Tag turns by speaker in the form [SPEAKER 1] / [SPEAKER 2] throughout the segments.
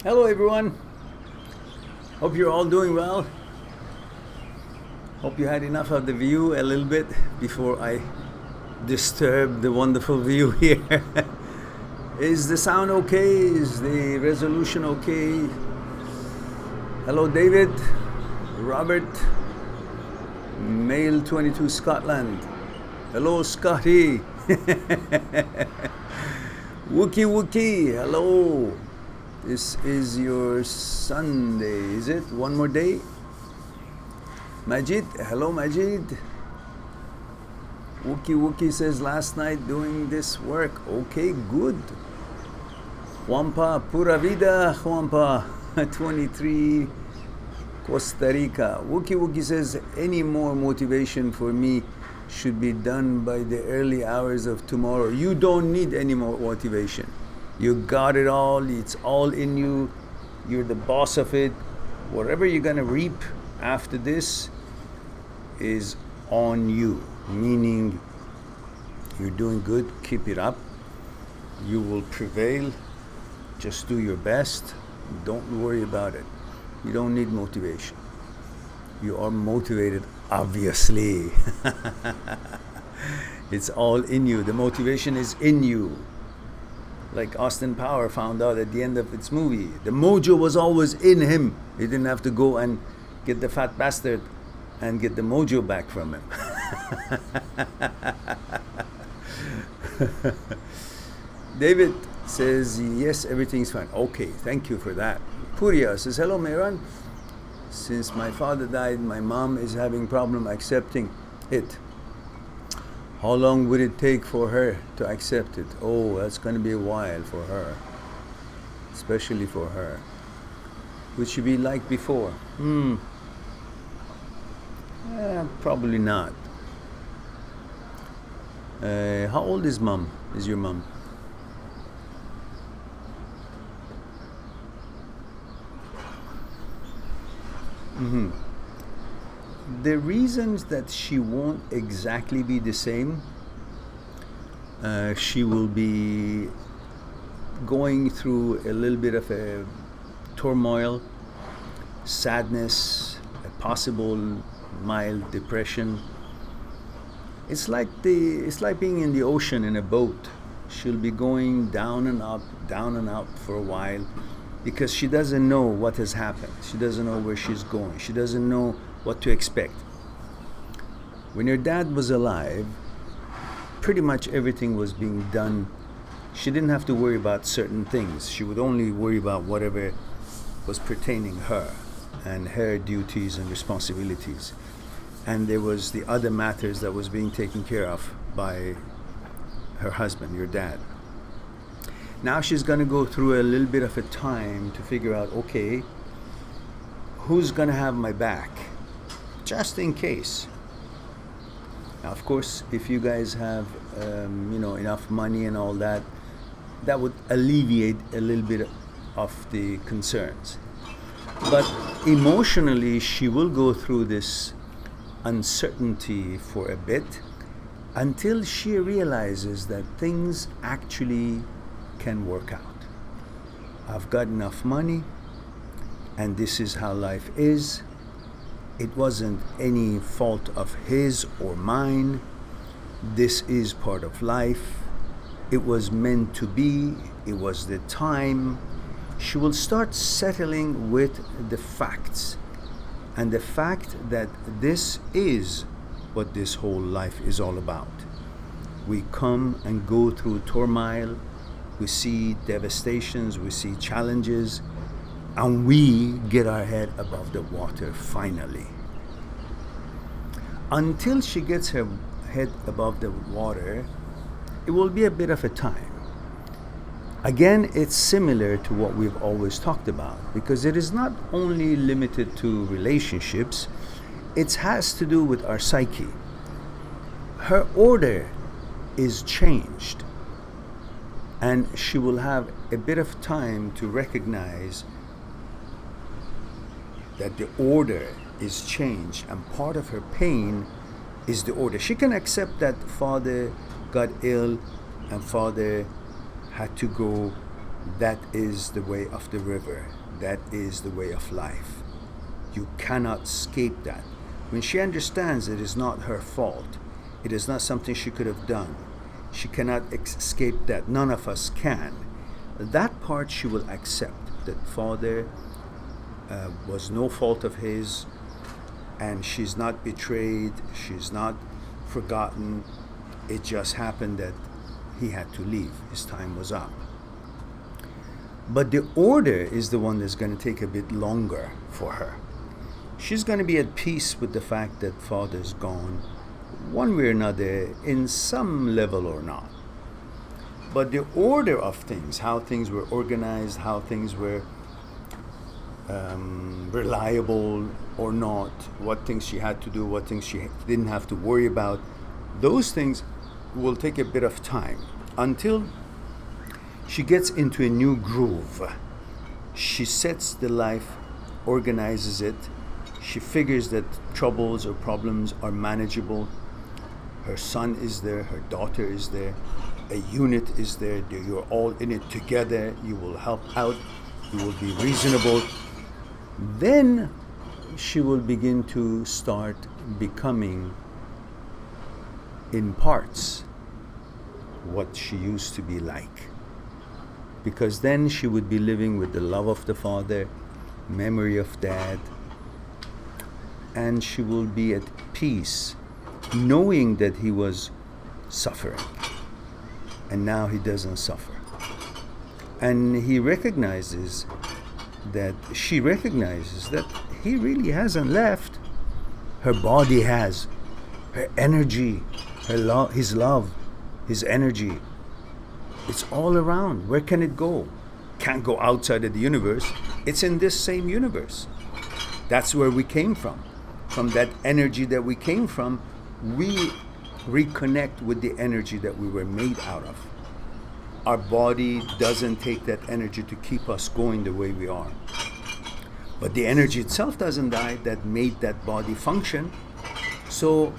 [SPEAKER 1] Hello everyone. Hope you're all doing well. Hope you had enough of the view a little bit before I disturb the wonderful view here. Is the sound okay? Is the resolution okay? Hello David, Robert, Male 22 Scotland. Hello Scotty. Wookie Wookie, hello. This is your Sunday, is it? One more day? Majid, hello Majid. Wookie Wookie says last night doing this work. Okay, good. Juanpa, pura vida, Juanpa, 23, Costa Rica. Wookie Wookie says any more motivation for me should be done by the early hours of tomorrow. You don't need any more motivation. You got it all, it's all in you, you're the boss of it. Whatever you're gonna reap after this is on you, meaning you're doing good, keep it up, you will prevail, just do your best, don't worry about it. You don't need motivation. You are motivated, obviously. It's all in you, the motivation is in you. Like Austin Power found out at the end of its movie. The mojo was always in him. He didn't have to go and get the fat bastard and get the mojo back from him. David says, yes, everything's fine. Okay, thank you for that. Puria says, hello, Mehran. Since my father died, my mom is having problem accepting it. How long would it take for her to accept it? Oh, that's going to be a while for her, especially for her. Would she be like before? Probably not. How old is mom? Is your mom? The reasons that she won't exactly be the same, she will be going through a little bit of a turmoil, sadness, a possible mild depression. It's like being in the ocean in a boat. She'll be going down and up for a while because she doesn't know what has happened. She doesn't know where she's going. She doesn't know what to expect. When your dad was alive, pretty much everything was being done. She didn't have to worry about certain things. She would only worry about whatever was pertaining her and her duties and responsibilities. And there was the other matters that was being taken care of by her husband, your dad. Now she's going to go through a little bit of a time to figure out, okay, who's going to have my back? Just in case. Now, of course, if you guys have enough money and all that, that would alleviate a little bit of the concerns. But emotionally, she will go through this uncertainty for a bit until she realizes that things actually can work out. I've got enough money, and this is how life is. It wasn't any fault of his or mine. This is part of life. It was meant to be. It was the time. She will start settling with the facts. And the fact that this is what this whole life is all about. We come and go through turmoil. We see devastations. We see challenges. And we get our head above the water finally. Until she gets her head above the water, it will be a bit of a time. Again, it's similar to what we've always talked about, because it is not only limited to relationships, it has to do with our psyche. Her order is changed, and she will have a bit of time to recognize that the order is changed, and part of her pain is the order. She can accept that father got ill and father had to go That is the way of the river. That is the way of life. You cannot escape that. When she understands it is not her fault, it is not something she could have done, she cannot escape that. None of us can. That part she will accept, that Father was no fault of his, and she's not betrayed, she's not forgotten. It just happened that he had to leave. His time was up. But the order is the one that's going to take a bit longer for her. She's going to be at peace with the fact that Father's gone, one way or another, in some level or not. But the order of things, how things were organized, how things were reliable or not, what things she had to do, what things she didn't have to worry about, those things will take a bit of time until she gets into a new groove. She sets the life, organizes it. She figures that troubles or problems are manageable. Her son is there, her daughter is there, a unit is there. You're all in it together. You will help out. You will be reasonable. Then she will begin to start becoming, in parts, what she used to be like. Because then she would be living with the love of the Father, memory of Dad, and she will be at peace, knowing that he was suffering, and now he doesn't suffer. And he recognizes that, she recognizes that he really hasn't left. Her body has, her energy, his love, his energy. It's all around. Where can it go? Can't go outside of the universe. It's in this same universe. That's where we came from. From that energy that we came from, we reconnect with the energy that we were made out of. Our body doesn't take that energy to keep us going the way we are. But the energy itself doesn't die that made that body function. So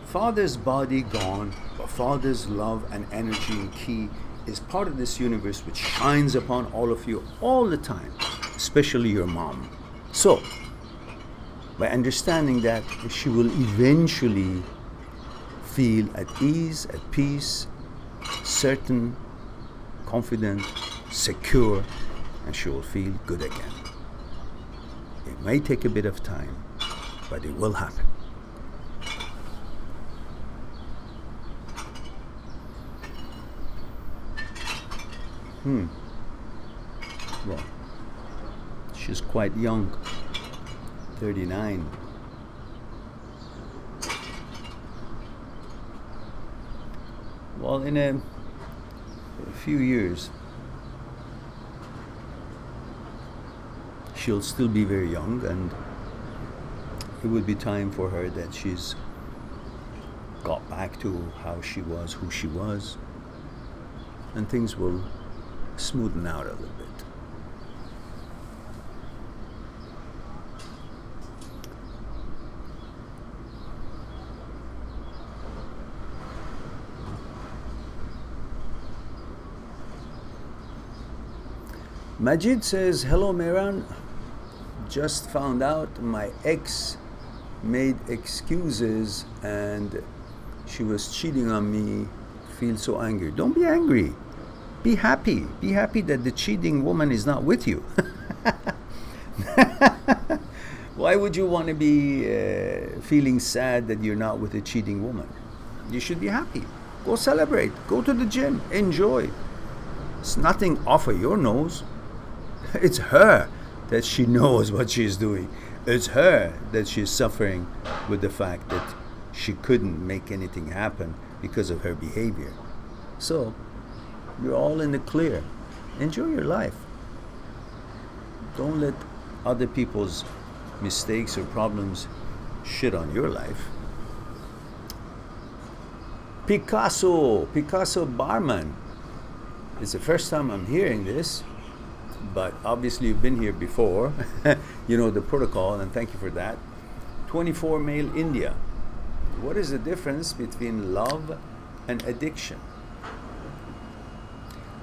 [SPEAKER 1] Father's body gone, but Father's love and energy and ki is part of this universe which shines upon all of you all the time, especially your mom. So, by understanding that, she will eventually feel at ease, at peace, certain, confident, secure, and she will feel good again. It may take a bit of time, but it will happen. Well, she's quite young, 39. Well, in a few years, she'll still be very young, and it would be time for her that she's got back to how she was, who she was, and things will smoothen out a little bit. Majid says, hello Mehran, just found out my ex made excuses and she was cheating on me, feel so angry. Don't be angry. Be happy. Be happy that the cheating woman is not with you. Why would you want to be feeling sad that you're not with a cheating woman? You should be happy. Go celebrate. Go to the gym. Enjoy. It's nothing off of your nose. It's her that she knows what she's doing. It's her that she's suffering with the fact that she couldn't make anything happen because of her behavior. So, you're all in the clear. Enjoy your life. Don't let other people's mistakes or problems shit on your life. Picasso Barman. It's the first time I'm hearing this, but obviously you've been here before. You know the protocol, and thank you for that. 24 male India. What is the difference between love and addiction?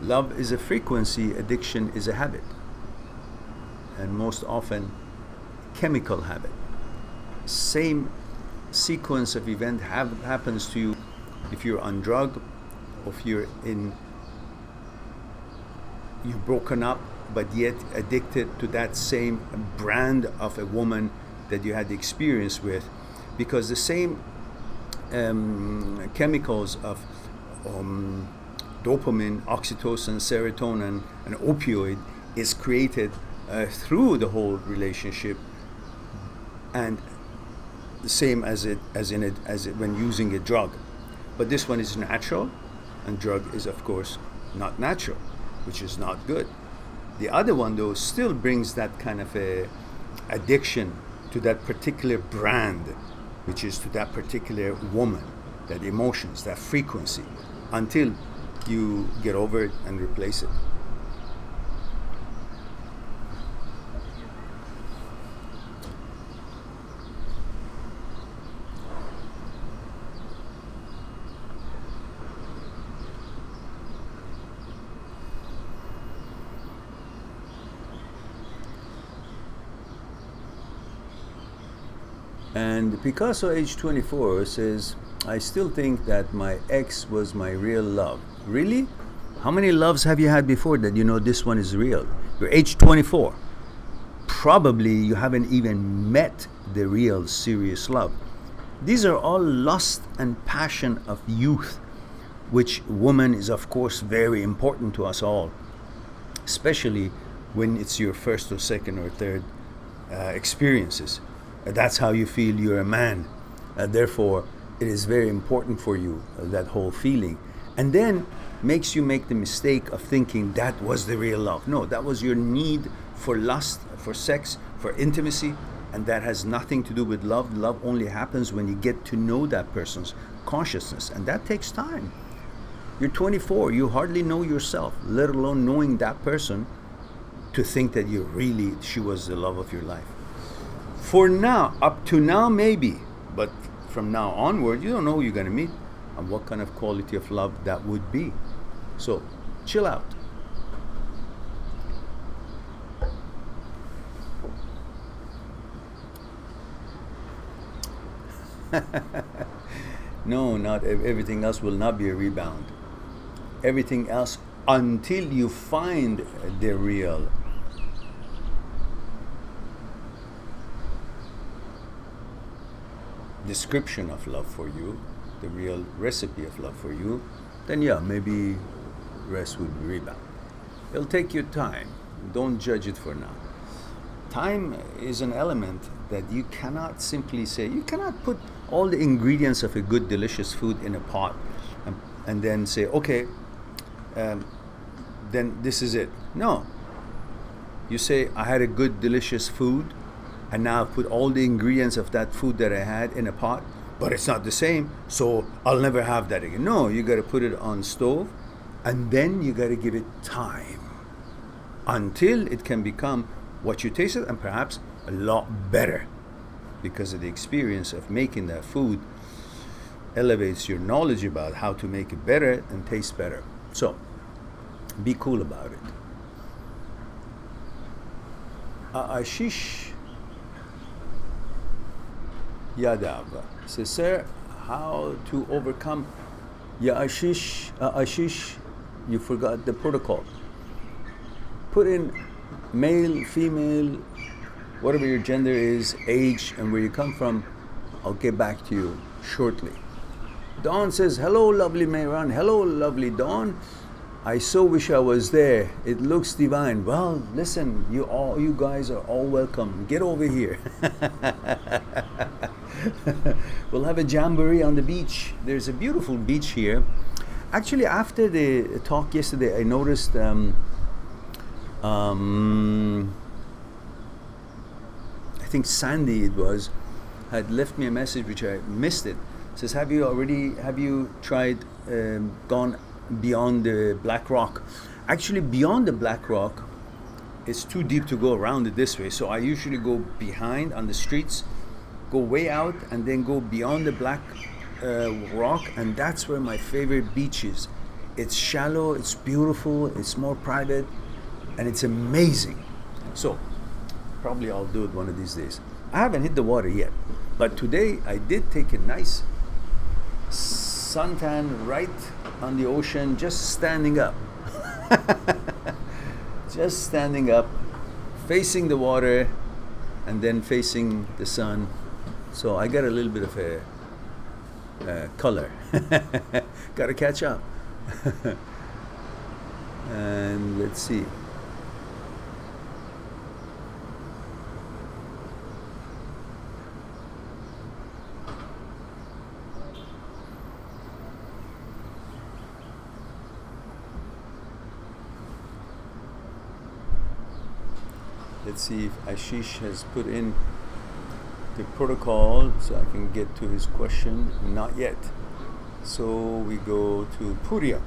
[SPEAKER 1] Love is a frequency, addiction is a habit, and most often chemical habit. Same sequence of event happens to you if you're on drug, or if you've broken up but yet addicted to that same brand of a woman that you had the experience with, because the same chemicals of dopamine, oxytocin, serotonin, and opioid is created through the whole relationship, and the same as when using a drug. But this one is natural, and drug is of course not natural, which is not good. The other one though still brings that kind of a addiction to that particular brand, which is to that particular woman, that emotions, that frequency, until you get over it and replace it. And Picasso, age 24, says, I still think that my ex was my real love. Really? How many loves have you had before that you know this one is real? You're age 24. Probably you haven't even met the real serious love. These are all lust and passion of youth, which woman is of course very important to us all, especially when it's your first or second or third experiences. That's how you feel you're a man. Therefore, it is very important for you, that whole feeling. And then makes you make the mistake of thinking that was the real love. No, that was your need for lust, for sex, for intimacy, and that has nothing to do with love. Love only happens when you get to know that person's consciousness, and that takes time. You're 24, you hardly know yourself, let alone knowing that person, to think that she was the love of your life. For now, up to now maybe, but from now onward, you don't know who you're going to meet and what kind of quality of love that would be. So, chill out. No, not everything else will not be a rebound. Everything else, until you find the real description of love for you, the real recipe of love for you, then yeah, maybe rest would rebound. It'll take your time. Don't judge it for now. Time is an element that you cannot simply say. You cannot put all the ingredients of a good, delicious food in a pot and then say, okay, then this is it. No. You say, I had a good, delicious food, and now I've put all the ingredients of that food that I had in a pot, but it's not the same, so I'll never have that again. No, you got to put it on stove, and then you got to give it time until it can become what you tasted, and perhaps a lot better, because of the experience of making that food elevates your knowledge about how to make it better and taste better. So be cool about it. Ashish Yadav says, sir, how to overcome? Yeah, Ashish, you forgot the protocol. Put in male, female, whatever your gender is, age, and where you come from. I'll get back to you shortly. Dawn says, hello, lovely Mehran. Hello, lovely Dawn. I so wish I was there. It looks divine. Well, listen, you guys are all welcome. Get over here. We'll have a jamboree on the beach. There's a beautiful beach here. Actually, after the talk yesterday, I noticed I think Sandy had left me a message which I missed it. It says, have you tried gone beyond the Black Rock? Actually, beyond the Black Rock, it's too deep to go around it this way. So I usually go behind on the streets, go way out, and then go beyond the Black Rock, and that's where my favorite beach is. It's shallow, it's beautiful, it's more private, and it's amazing. So, probably I'll do it one of these days. I haven't hit the water yet, but today I did take a nice suntan right on the ocean, just standing up. Just standing up, facing the water, and then facing the sun. So I got a little bit of a color. Got to catch up. And let's see. Let's see if Ashish has put in the protocol so I can get to his question. Not yet. So we go to Purya.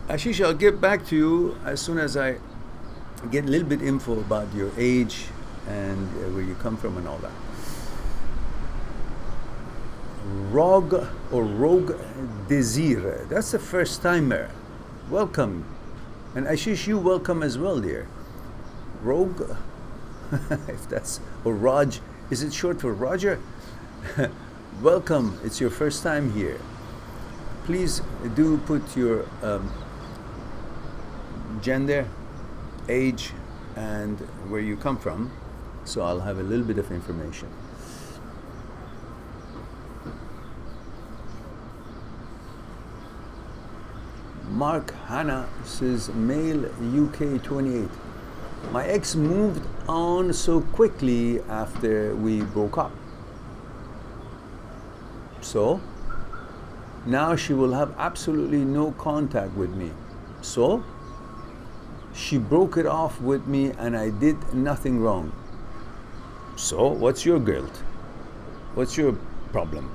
[SPEAKER 1] Ashish, I'll get back to you as soon as I get a little bit info about your age and where you come from and all that. Rogue Desire. That's the first timer. Welcome. And Ashish, you welcome as well, dear. Rogue, if that's, or Raj, is it short for Roger? Welcome, it's your first time here. Please do put your gender, age, and where you come from, so I'll have a little bit of information. Mark Hanna says, male, UK 28. My ex moved on so quickly after we broke up. So, now she will have absolutely no contact with me. So, she broke it off with me and I did nothing wrong. So, what's your guilt? What's your problem?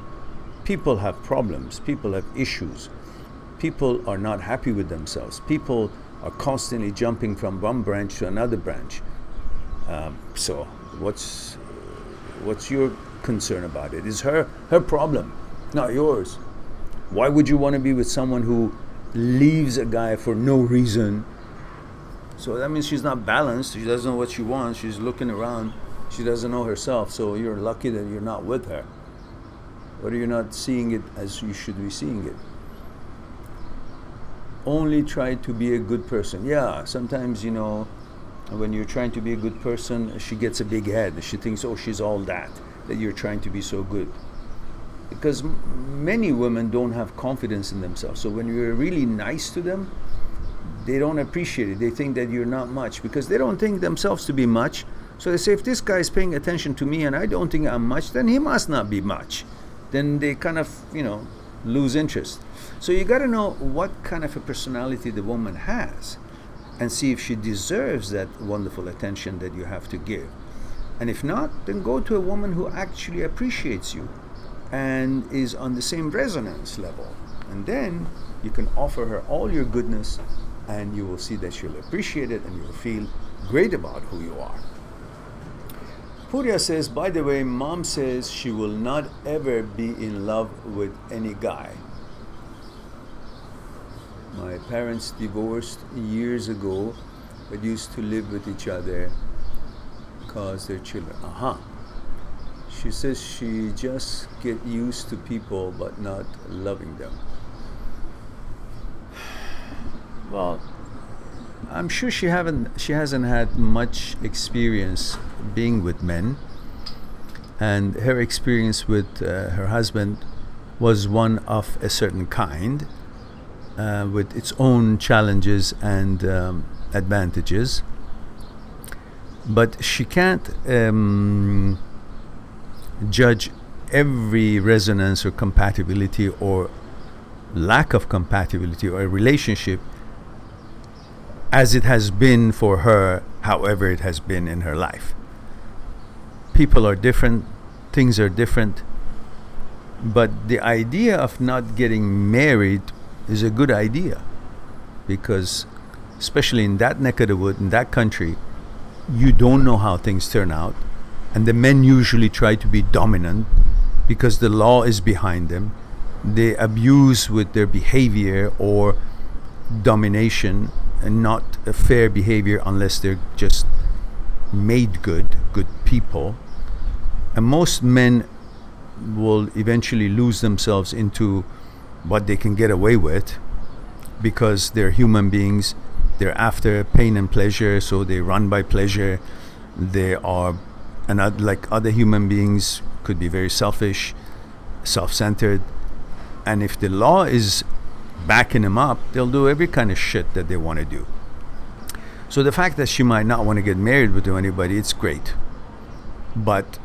[SPEAKER 1] People have problems. People have issues. People are not happy with themselves. People are constantly jumping from one branch to another branch. So what's your concern about it? It's her problem, not yours. Why would you want to be with someone who leaves a guy for no reason? So that means she's not balanced. She doesn't know what she wants. She's looking around. She doesn't know herself. So you're lucky that you're not with her. Or you're not seeing it as you should be seeing it. Only try to be a good person. Yeah, sometimes, when you're trying to be a good person, she gets a big head. She thinks, oh, she's all that you're trying to be so good. Because many women don't have confidence in themselves. So when you're really nice to them, they don't appreciate it. They think that you're not much because they don't think themselves to be much. So they say, if this guy is paying attention to me and I don't think I'm much, then he must not be much. Then they kind of, lose interest. So you got to know what kind of a personality the woman has and see if she deserves that wonderful attention that you have to give. And if not, then go to a woman who actually appreciates you and is on the same resonance level. And then you can offer her all your goodness and you will see that she'll appreciate it and you'll feel great about who you are. Purya says, by the way, mom says she will not ever be in love with any guy. My parents divorced years ago, but used to live with each other because their children. She says she just get used to people, but not loving them. Well, I'm sure she hasn't had much experience being with men, and her experience with her husband was one of a certain kind, with its own challenges and advantages. But she can't judge every resonance or compatibility or lack of compatibility or a relationship as it has been for her, however it has been in her life. People are different, things are different, but the idea of not getting married is a good idea, because especially in that neck of the wood, in that country, you don't know how things turn out, and the men usually try to be dominant because the law is behind them. They abuse with their behavior, or domination and not a fair behavior unless they're just made good people. And most men will eventually lose themselves into what they can get away with because they're human beings. They're after pain and pleasure, so they run by pleasure. They are, and like other human beings, could be very selfish, self-centered. And if the law is backing them up, they'll do every kind of shit that they want to do. So the fact that she might not want to get married with anybody, it's great. But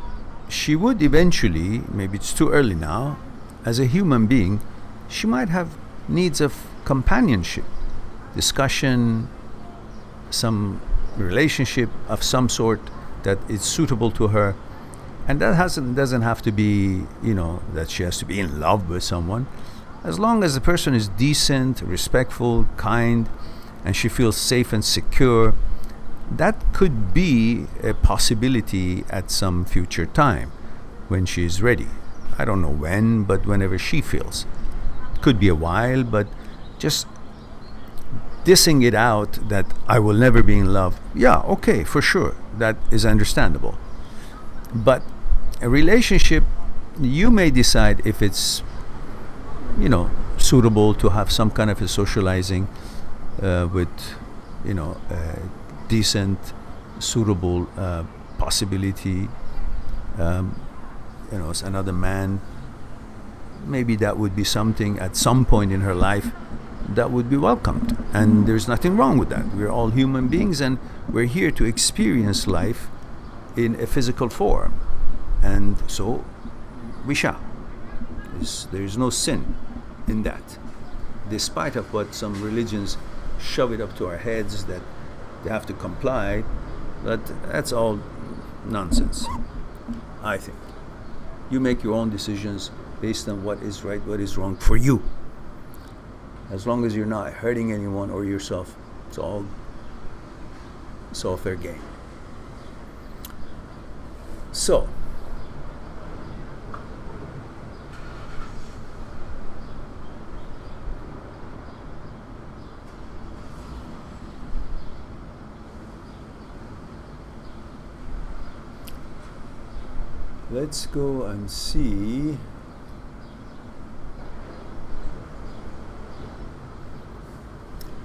[SPEAKER 1] she would eventually, maybe it's too early now, as a human being, she might have needs of companionship, discussion, some relationship of some sort that is suitable to her. And that doesn't have to be, that she has to be in love with someone. As long as the person is decent, respectful, kind, and she feels safe and secure, that could be a possibility at some future time when she's ready. I don't know when, but whenever she feels. Could be a while, but just dissing it out that I will never be in love, yeah, okay, for sure, that is understandable. But a relationship, you may decide if it's suitable to have some kind of a socializing with decent, suitable possibility. Another man, maybe that would be something at some point in her life that would be welcomed, and there's nothing wrong with that. We're all human beings, and we're here to experience life in a physical form, and so we shall. There's no sin in that, despite of what some religions shove it up to our heads that they have to comply. But that's all nonsense, I think. You make your own decisions based on what is right, what is wrong for you. As long as you're not hurting anyone or yourself, it's all fair game. So, let's go and see.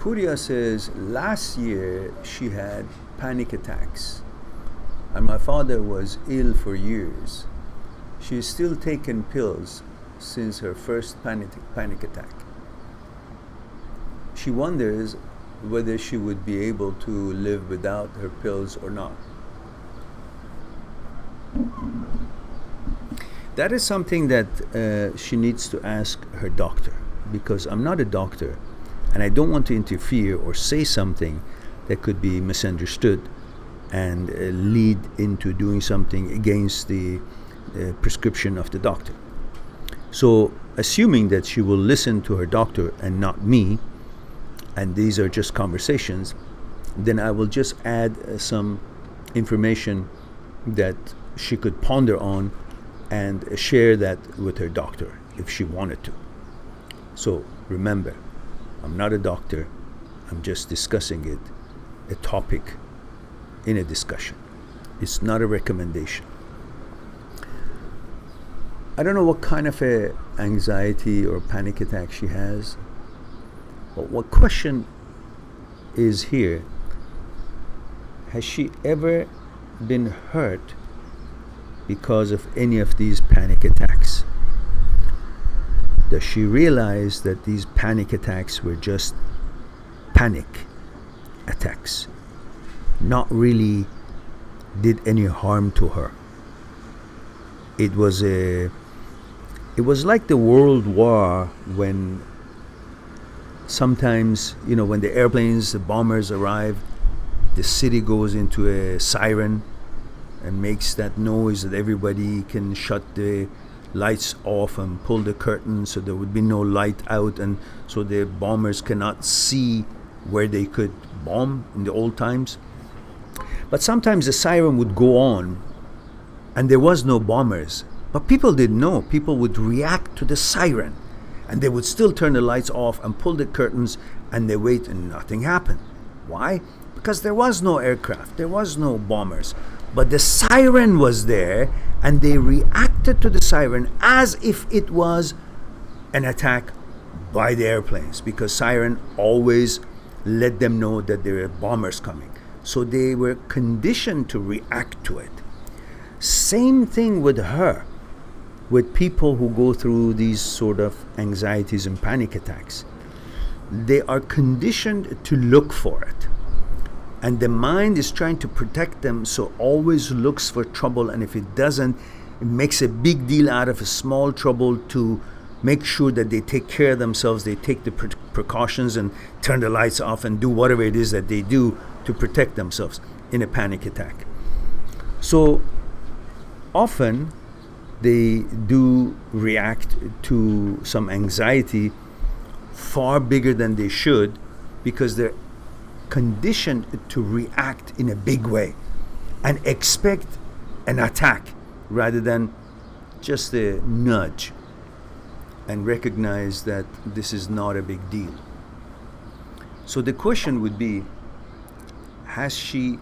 [SPEAKER 1] Purya says, last year she had panic attacks and my father was ill for years. She's still taken pills since her first panic attack. She wonders whether she would be able to live without her pills or not. That is something that she needs to ask her doctor, because I'm not a doctor and I don't want to interfere or say something that could be misunderstood and lead into doing something against the prescription of the doctor. So, assuming that she will listen to her doctor and not me, and these are just conversations, then I will just add some information that she could ponder on and share that with her doctor if she wanted to. So remember, I'm not a doctor, I'm just discussing it, a topic in a discussion. It's not a recommendation. I don't know what kind of a anxiety or panic attack she has, but what question is here, has she ever been hurt because of any of these panic attacks? Does she realize that these panic attacks were just panic attacks, not really did any harm to her? It was like the World War, when sometimes, when the airplanes, the bombers arrive, the city goes into a siren and makes that noise that everybody can shut the lights off and pull the curtain so there would be no light out, and so the bombers cannot see where they could bomb in the old times. But sometimes the siren would go on and there was no bombers, but people didn't know. People would react to the siren And they would still turn the lights off and pull the curtains, and they wait, and nothing happened. Why? Because there was no aircraft, there was no bombers, but the siren was there, and they reacted to the siren as if it was an attack by the airplanes, because siren always let them know that there are bombers coming. So they were conditioned to react to it. Same thing with her, with people who go through these sort of anxieties and panic attacks. They are conditioned to look for it. And the mind is trying to protect them, so always looks for trouble, and if it doesn't, it makes a big deal out of a small trouble to make sure that they take care of themselves, they take the precautions and turn the lights off and do whatever it is that they do to protect themselves in a panic attack. So often they do react to some anxiety far bigger than they should, because they're conditioned to react in a big way and expect an attack rather than just a nudge, and recognize that this is not a big deal. So the question would be, has she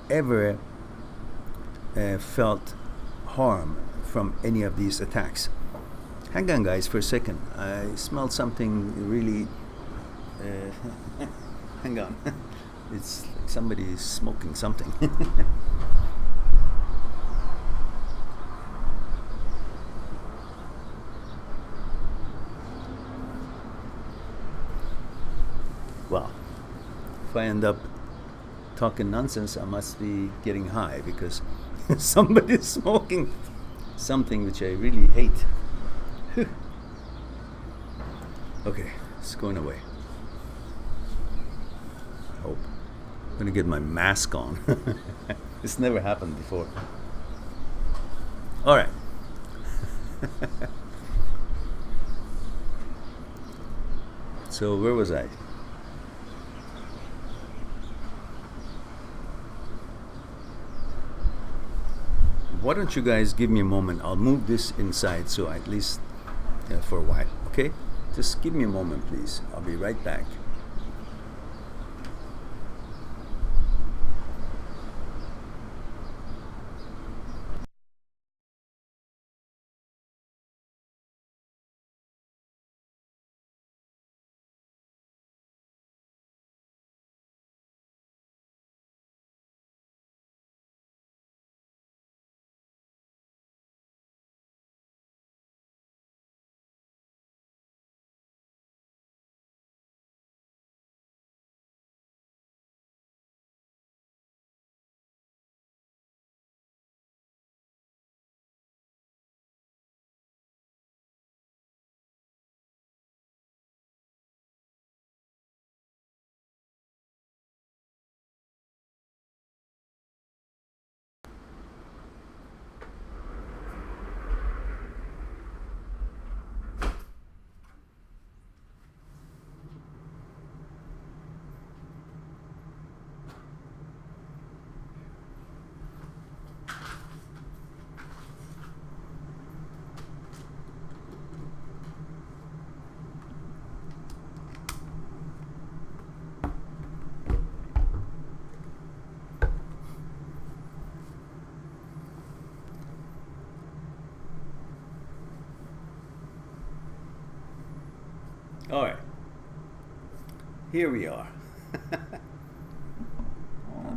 [SPEAKER 1] ever felt harm from any of these attacks? Hang on, guys, for a second. I smelled something really... hang on. It's like somebody is smoking something. Well, if I end up talking nonsense, I must be getting high, because somebody's smoking something which I really hate. Okay, it's going away. I hope. I'm gonna get my mask on. It's never happened before. All right. So where was I? Why don't you guys give me a moment? I'll move this inside, so at least for a while, okay? Just give me a moment, please. I'll be right back. All right, here we are.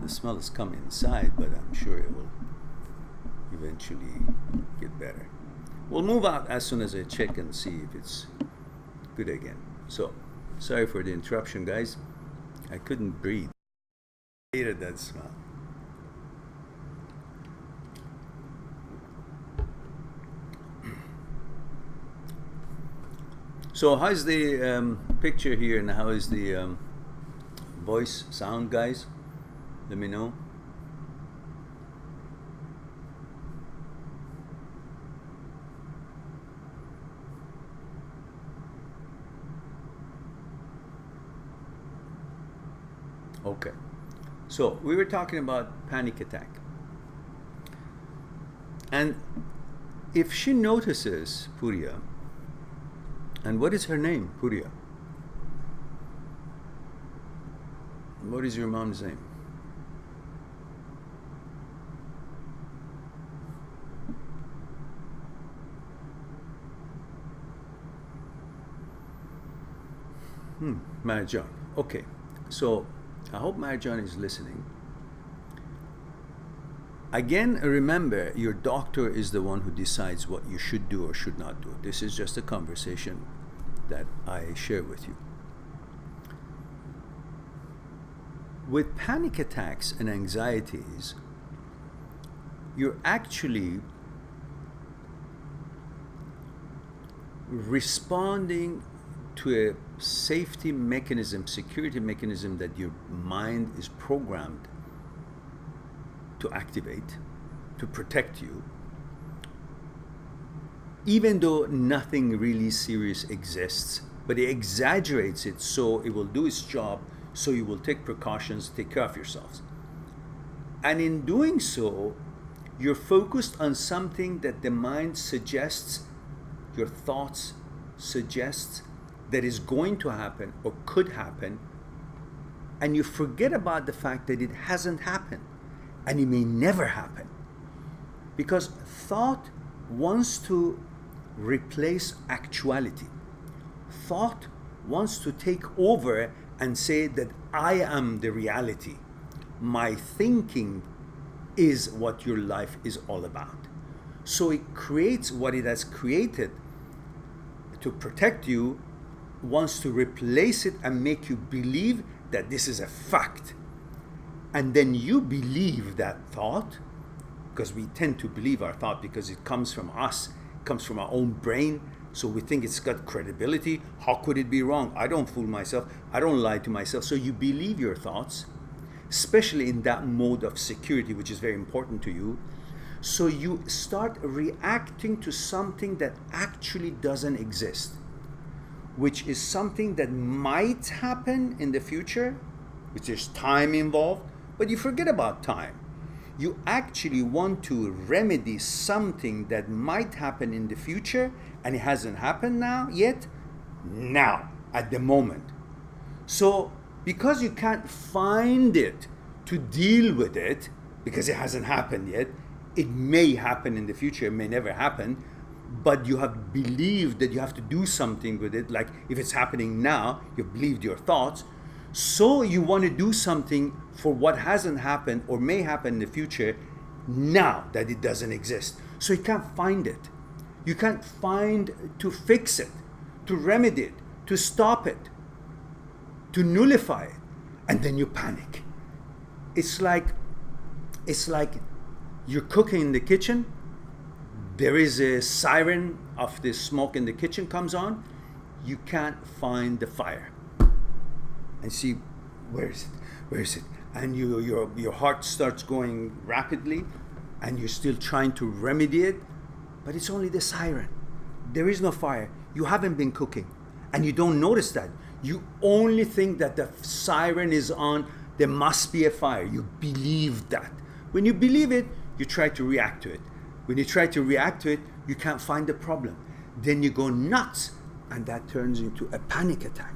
[SPEAKER 1] The smell is coming inside, but I'm sure it will eventually get better. We'll move out as soon as I check and see if it's good again. So, sorry for the interruption, guys. I couldn't breathe. I hated that smell. So how's the picture here, and how is the voice sound, guys? Let me know. Okay, so we were talking about panic attack, and if she notices, Puriya, And what is her name, Puria? What is your mom's name? Mehran. Okay, so I hope Mehran is listening. Again, remember, your doctor is the one who decides what you should do or should not do. This is just a conversation that I share with you. With panic attacks and anxieties, you're actually responding to a safety mechanism, security mechanism that your mind is programmed to activate, to protect you, even though nothing really serious exists, but it exaggerates it so it will do its job, so you will take precautions, take care of yourselves. And in doing so, you're focused on something that the mind suggests, your thoughts suggest that is going to happen or could happen, and you forget about the fact that it hasn't happened. And it may never happen, because thought wants to replace actuality. Thought wants to take over and say that I am the reality. My thinking is what your life is all about. So it creates what it has created to protect you, wants to replace it and make you believe that this is a fact. And then you believe that thought, because we tend to believe our thought because it comes from us, it comes from our own brain, so we think it's got credibility. How could it be wrong? I don't fool myself. I don't lie to myself. So you believe your thoughts, especially in that mode of security, which is very important to you. So you start reacting to something that actually doesn't exist, which is something that might happen in the future, which there's time involved. But you forget about time. You actually want to remedy something that might happen in the future, and it hasn't happened now, at the moment. So because you can't find it to deal with it, because it hasn't happened yet, it may happen in the future, it may never happen, but you have believed that you have to do something with it. Like if it's happening now, you believed your thoughts, so you want to do something for what hasn't happened or may happen in the future now that it doesn't exist. So you can't find it. You can't find to fix it, to remedy it, to stop it, to nullify it. And then you panic. It's like you're cooking in the kitchen. There is a siren of the smoke in the kitchen comes on. You can't find the fire. And see, where is it? And your heart starts going rapidly, and you're still trying to remedy it, but it's only the siren. There is no fire. You haven't been cooking, and you don't notice that. You only think that the siren is on, there must be a fire. You believe that. When you believe it, you try to react to it. When you try to react to it, you can't find the problem. Then you go nuts, and that turns into a panic attack.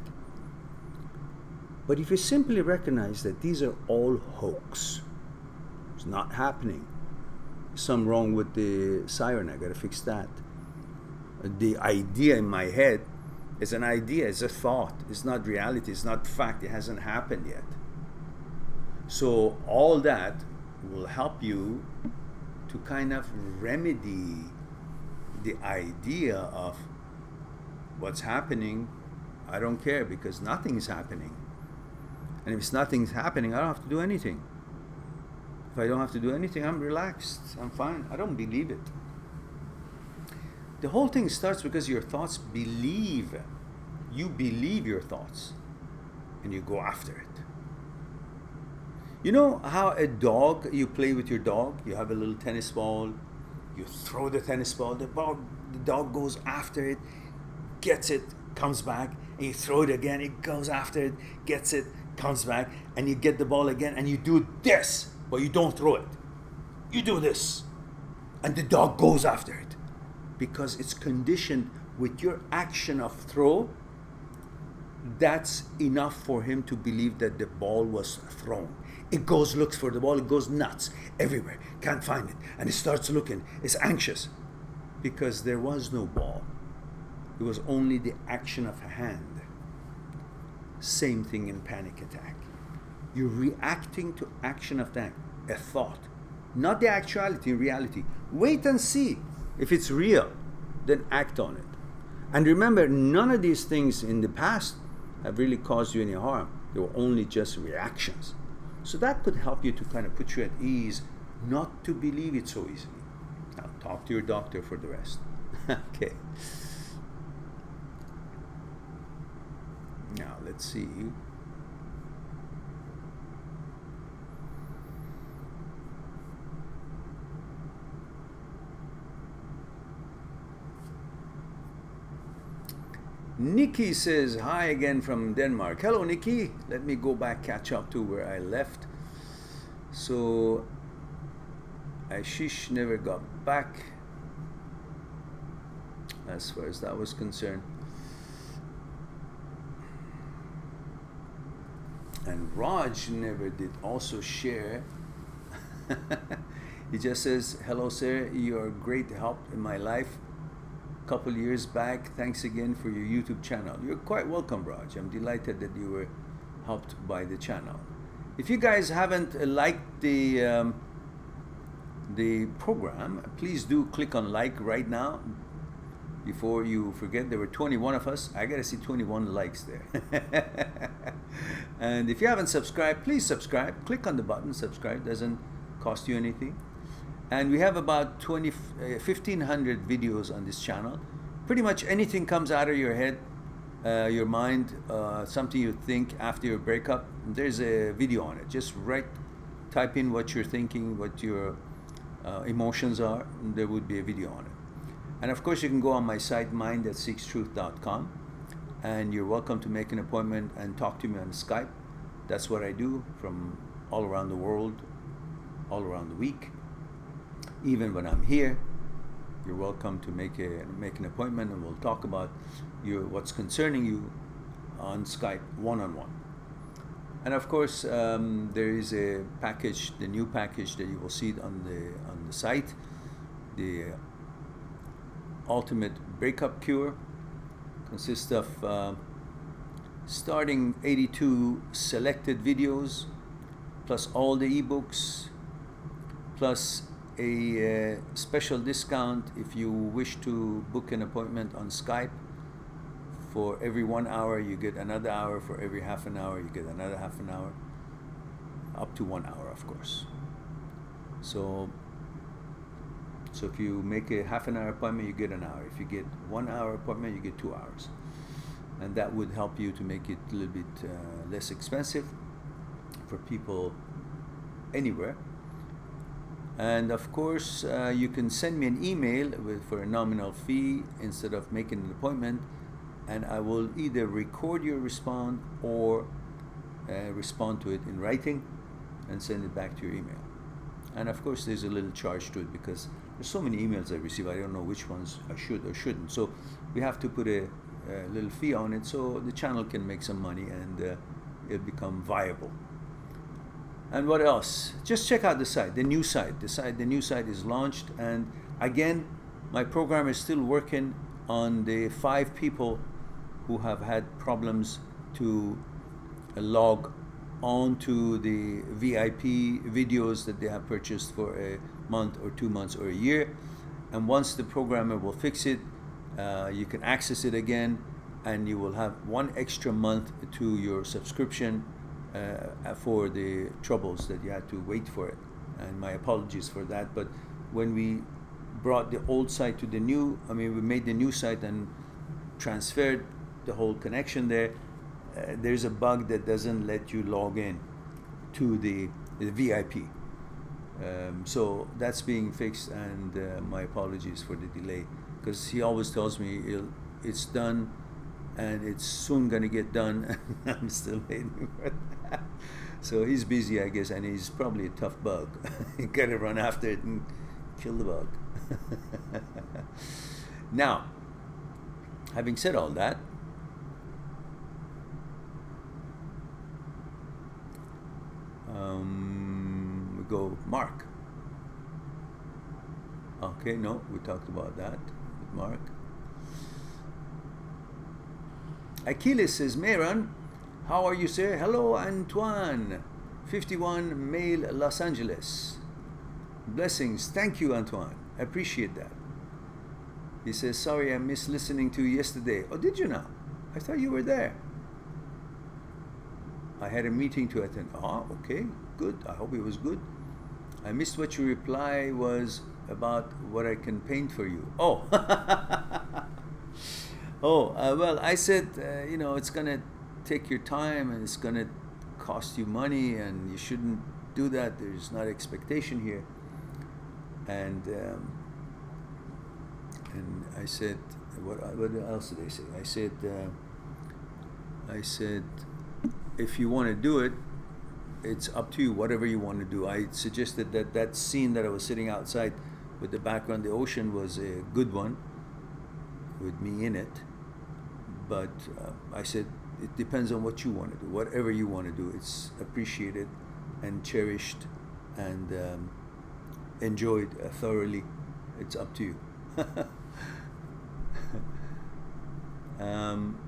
[SPEAKER 1] But if you simply recognize that these are all hoax, it's not happening. Something wrong with the siren, I gotta fix that. The idea in my head is an idea, it's a thought, it's not reality, it's not fact, it hasn't happened yet. So all that will help you to kind of remedy the idea of what's happening. I don't care because nothing's happening. And if nothing's happening, I don't have to do anything. If I don't have to do anything, I'm relaxed. I'm fine. I don't believe it. The whole thing starts because your thoughts believe. You believe your thoughts. And you go after it. You know how a dog, you play with your dog? You have a little tennis ball. You throw the tennis ball. The dog goes after it, gets it, comes back. And you throw it again. It goes after it, gets it, comes back, and you get the ball again, and you do this, but you don't throw it. You do this, and the dog goes after it because it's conditioned with your action of throw, that's enough for him to believe that the ball was thrown. It goes, looks for the ball, it goes nuts everywhere, can't find it, and it starts looking, it's anxious because there was no ball. It was only the action of a hand. Same thing in panic attack. You're reacting to action of that, a thought, not the actuality, reality. Wait and see if it's real, then act on it. And remember, none of these things in the past have really caused you any harm. They were only just reactions. So that could help you to kind of put you at ease, not to believe it so easily. Now talk to your doctor for the rest. Okay. Now let's see. Nikki says, hi again from Denmark. Hello, Nikki. Let me go back, catch up to where I left. So, Ashish never got back as far as that was concerned. And Raj never did also share. He just says, hello, sir. You are great help in my life. Couple years back. Thanks again for your YouTube channel. You're quite welcome, Raj. I'm delighted that you were helped by the channel. If you guys haven't liked the program, please do click on like right now before you forget. There were 21 of us. I gotta see 21 likes there. And if you haven't subscribed, please subscribe. Click on the button, subscribe. Doesn't cost you anything. And we have about 1,500 videos on this channel. Pretty much anything comes out of your head, your mind, something you think after your breakup, there's a video on it. Just type in what you're thinking, what your emotions are, and there would be a video on it. And of course, you can go on my site, mind@seekstruth.com, and you're welcome to make an appointment and talk to me on Skype. That's what I do from all around the world, all around the week. Even when I'm here, you're welcome to make an appointment, and we'll talk about what's concerning you on Skype one-on-one. And of course, there is a package, the new package that you will see on the site, the Ultimate Breakup Cure, consists of starting 82 selected videos, plus all the ebooks, plus a special discount if you wish to book an appointment on Skype. For every 1 hour you get another hour, for every half an hour you get another half an hour, up to 1 hour of course. So if you make a half an hour appointment, you get an hour. If you get 1 hour appointment, you get 2 hours. And that would help you to make it a little bit less expensive for people anywhere. And of course, you can send me an email for a nominal fee instead of making an appointment, and I will either record your response or respond to it in writing and send it back to your email. And of course, there's a little charge to it because there's so many emails I receive, I don't know which ones I should or shouldn't. So we have to put a little fee on it so the channel can make some money and it'll become viable. And what else? Just check out the site, the new site. The new site is launched, and again, my program is still working on the 5 people who have had problems to log on to the VIP videos that they have purchased for a month or 2 months or a year. And once the programmer will fix it, you can access it again, and you will have 1 extra month to your subscription for the troubles that you had to wait for it. And my apologies for that, but when we brought the old site to the new, we made the new site and transferred the whole connection there, there's a bug that doesn't let you log in to the VIP. So that's being fixed, and my apologies for the delay, because he always tells me it's done and it's soon gonna get done, and I'm still waiting for that. So he's busy, I guess, and he's probably a tough bug. You gotta run after it and kill the bug. Now, Having said all that, we go Mark. Okay, no, we talked about that with Mark. Achilles says, Mehran, how are you, sir? Hello, Antoine. 51, male, Los Angeles. Blessings. Thank you, Antoine. I appreciate that. He says, sorry, I missed listening to you yesterday. Oh, did you now? I thought you were there. I had a meeting to attend. Oh, okay, good. I hope it was good. I missed what your reply was about what I can paint for you. Oh, well, I said, it's going to take your time and it's going to cost you money and you shouldn't do that. There's not expectation here. And I said, what else did I say? I said, if you want to do it, it's up to you, whatever you want to do. I suggested that scene that I was sitting outside with the background, the ocean, was a good one with me in it. But I said, it depends on what you want to do. Whatever you want to do, it's appreciated and cherished and enjoyed thoroughly. It's up to you.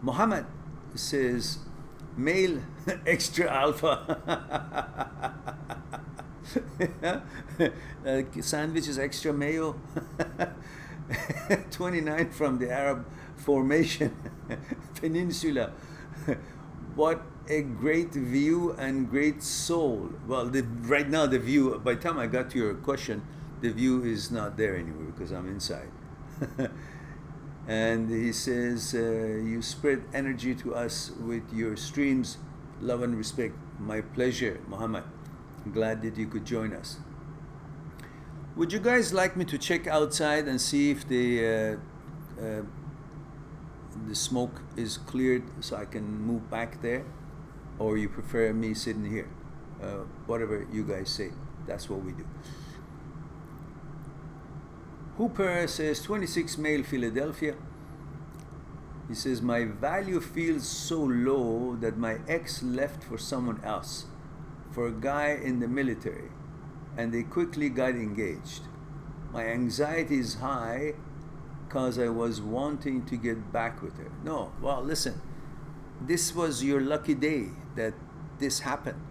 [SPEAKER 1] Muhammad says, male extra alpha. Sandwich is extra mayo. 29 from the Arab formation peninsula. What a great view and great soul. Well, right now the view, by the time I got to your question, the view is not there anymore because I'm inside. And he says, you spread energy to us with your streams. Love and respect. My pleasure, Muhammad. I'm glad that you could join us. Would you guys like me to check outside and see if the smoke is cleared so I can move back there? Or you prefer me sitting here? Whatever you guys say, that's what we do. Hooper says, 26, male, Philadelphia. He says, my value feels so low that my ex left for someone else, for a guy in the military, and they quickly got engaged. My anxiety is high because I was wanting to get back with her. No, well, listen, this was your lucky day that this happened.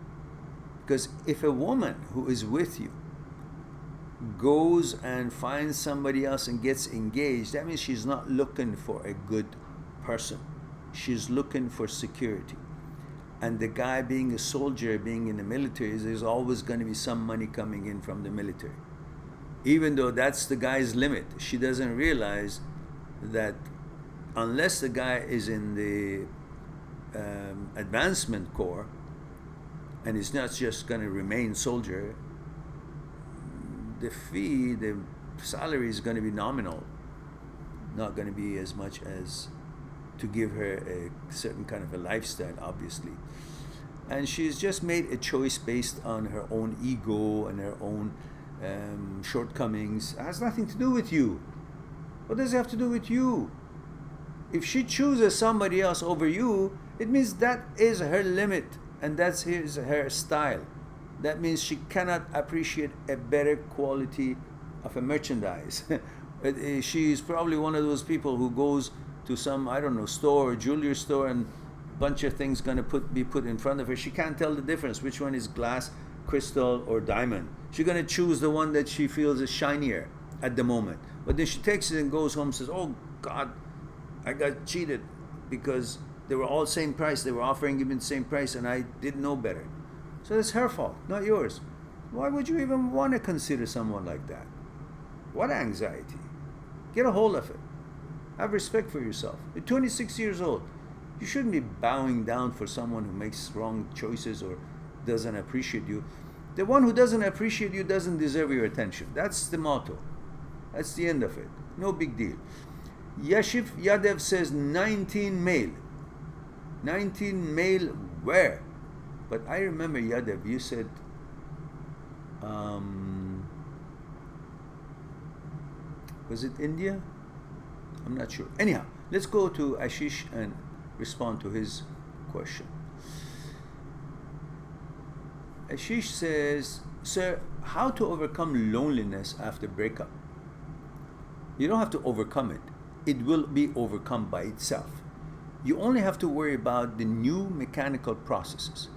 [SPEAKER 1] Because if a woman who is with you goes and finds somebody else and gets engaged, that means she's not looking for a good person. She's looking for security. And the guy being a soldier, being in the military, there's always going to be some money coming in from the military. Even though that's the guy's limit, she doesn't realize that unless the guy is in the advancement corps and is not just going to remain soldier, the fee, the salary is going to be nominal, not going to be as much as to give her a certain kind of a lifestyle, obviously. And she's just made a choice based on her own ego and her own shortcomings. It has nothing to do with you. What does it have to do with you? If she chooses somebody else over you, it means that is her limit and that's her style. That means she cannot appreciate a better quality of a merchandise. She's probably one of those people who goes to some, I don't know, store or jewelry store and a bunch of things going to be put in front of her. She can't tell the difference which one is glass, crystal, or diamond. She's going to choose the one that she feels is shinier at the moment. But then she takes it and goes home and says, oh God, I got cheated because they were all same price. They were offering me the same price and I didn't know better. So it's her fault, not yours. Why would you even want to consider someone like that? What anxiety? Get a hold of it. Have respect for yourself. You're 26 years old. You shouldn't be bowing down for someone who makes wrong choices or doesn't appreciate you. The one who doesn't appreciate you doesn't deserve your attention. That's the motto. That's the end of it. No big deal. Yashif Yadev says 19 male. 19 male where? But I remember, Yadev, you said, was it India? I'm not sure. Anyhow, Let's go to Ashish and respond to his question. Ashish says, sir, how to overcome loneliness after breakup? You don't have to overcome it. It will be overcome by itself. You only have to worry about the new mechanical processes,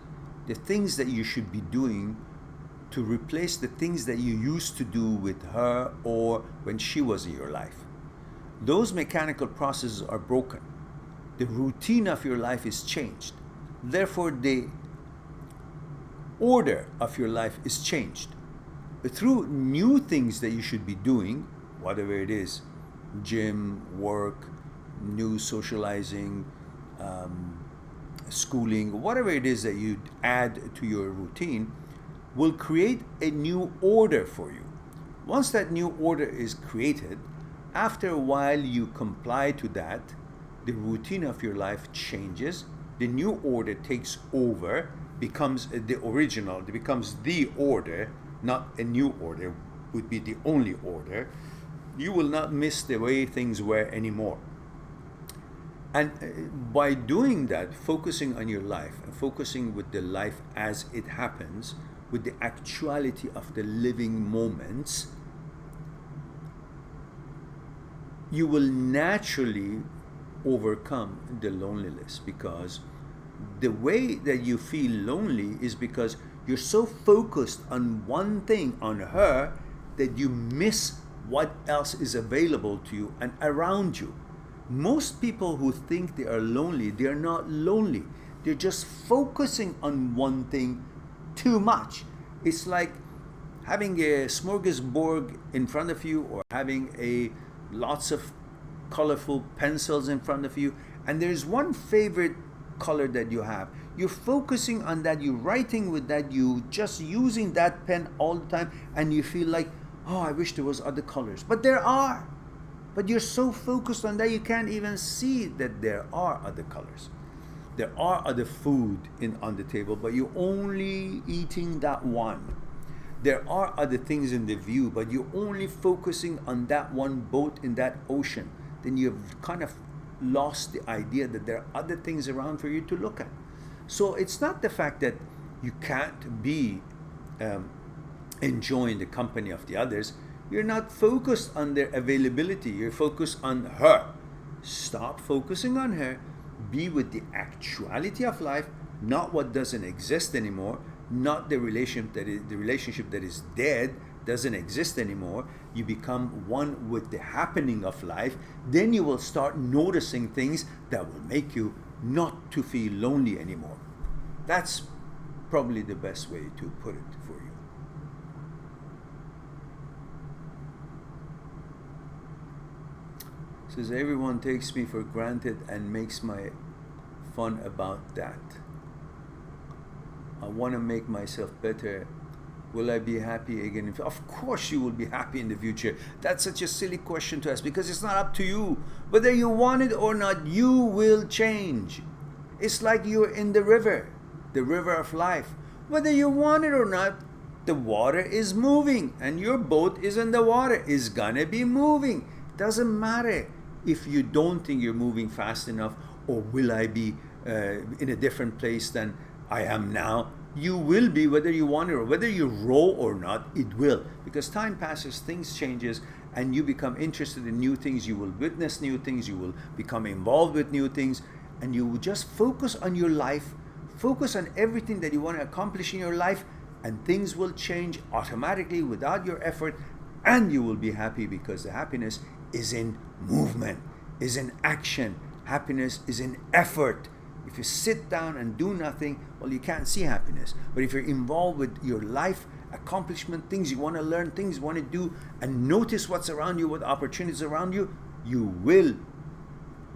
[SPEAKER 1] the things that you should be doing to replace the things that you used to do with her or when she was in your life. Those mechanical processes are broken. The routine of your life is changed. Therefore, the order of your life is changed. Through new things that you should be doing, whatever it is, gym, work, new socializing, schooling, whatever it is that you add to your routine, will create a new order for you. Once that new order is created, after a while you comply to that, the routine of your life changes, the new order takes over, becomes the original, it becomes the order, not a new order, would be the only order. You will not miss the way things were anymore. And by doing that, focusing on your life and focusing with the life as it happens, with the actuality of the living moments, you will naturally overcome the loneliness, because the way that you feel lonely is because you're so focused on one thing, on her, that you miss what else is available to you and around you. Most people who think they are lonely, they are not lonely. They're just focusing on one thing too much. It's like having a smorgasbord in front of you, or having lots of colorful pencils in front of you, and there's one favorite color that you have. You're focusing on that, you're writing with that, you just using that pen all the time, and you feel like, oh, I wish there was other colors. But there are. But you're so focused on that you can't even see that there are other colors. There are other food on the table, but you're only eating that one. There are other things in the view, but you're only focusing on that one boat in that ocean. Then you've kind of lost the idea that there are other things around for you to look at. So it's not the fact that you can't be enjoying the company of the others. You're not focused on their availability. You're focused on her. Stop focusing on her. Be with the actuality of life, not what doesn't exist anymore, not the relationship that is dead, doesn't exist anymore. You become one with the happening of life. Then you will start noticing things that will make you not to feel lonely anymore. That's probably the best way to put it for you. Says, everyone takes me for granted and makes my fun about that. I want to make myself better. Will I be happy again? Of course you will be happy in the future. That's such a silly question to ask, because it's not up to you. Whether you want it or not, you will change. It's like you're in the river of life. Whether you want it or not, the water is moving, and your boat is in the water, is gonna be moving. Doesn't matter if you don't think you're moving fast enough, or will I be in a different place than I am now. You will be, whether you want it or whether you row or not, it will. Because time passes, things changes, and you become interested in new things. You will witness new things. You will become involved with new things. And you will just focus on your life. Focus on everything that you want to accomplish in your life. And things will change automatically without your effort. And you will be happy, because the happiness is in movement, is in action. Happiness is in effort. If you sit down and do nothing, well, you can't see happiness. But if you're involved with your life, accomplishment, things you want to learn, things you want to do, and notice what's around you, what opportunities around you, you will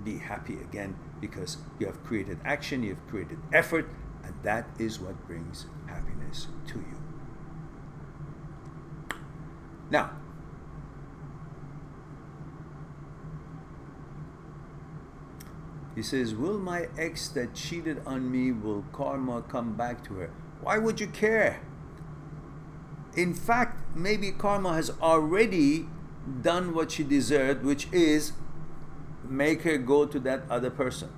[SPEAKER 1] be happy again, because you have created action, you have created effort, and that is what brings happiness to you. Now, he says, will my ex that cheated on me, will karma come back to her? Why would you care? In fact, maybe karma has already done what she deserved, which is make her go to that other person.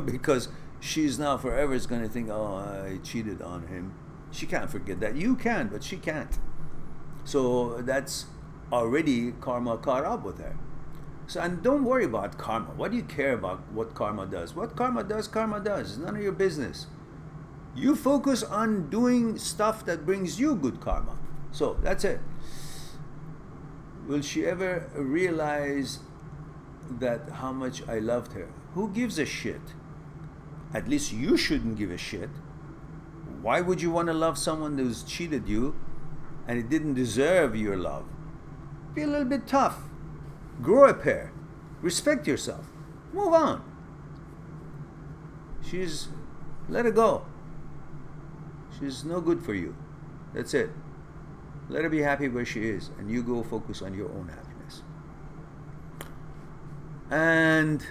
[SPEAKER 1] Because she's now forever is going to think, oh, I cheated on him. She can't forget that. You can, but she can't. So that's already karma caught up with her. So, and don't worry about karma. What do you care about what karma does? What karma does, karma does. It's none of your business. You focus on doing stuff that brings you good karma. So that's it. Will she ever realize that how much I loved her? Who gives a shit? At least you shouldn't give a shit. Why would you want to love someone who's cheated you and it didn't deserve your love? Be a little bit tough. Grow a pair. Respect yourself. Move on. Let her go. She's no good for you. That's it. Let her be happy where she is, and you go focus on your own happiness. And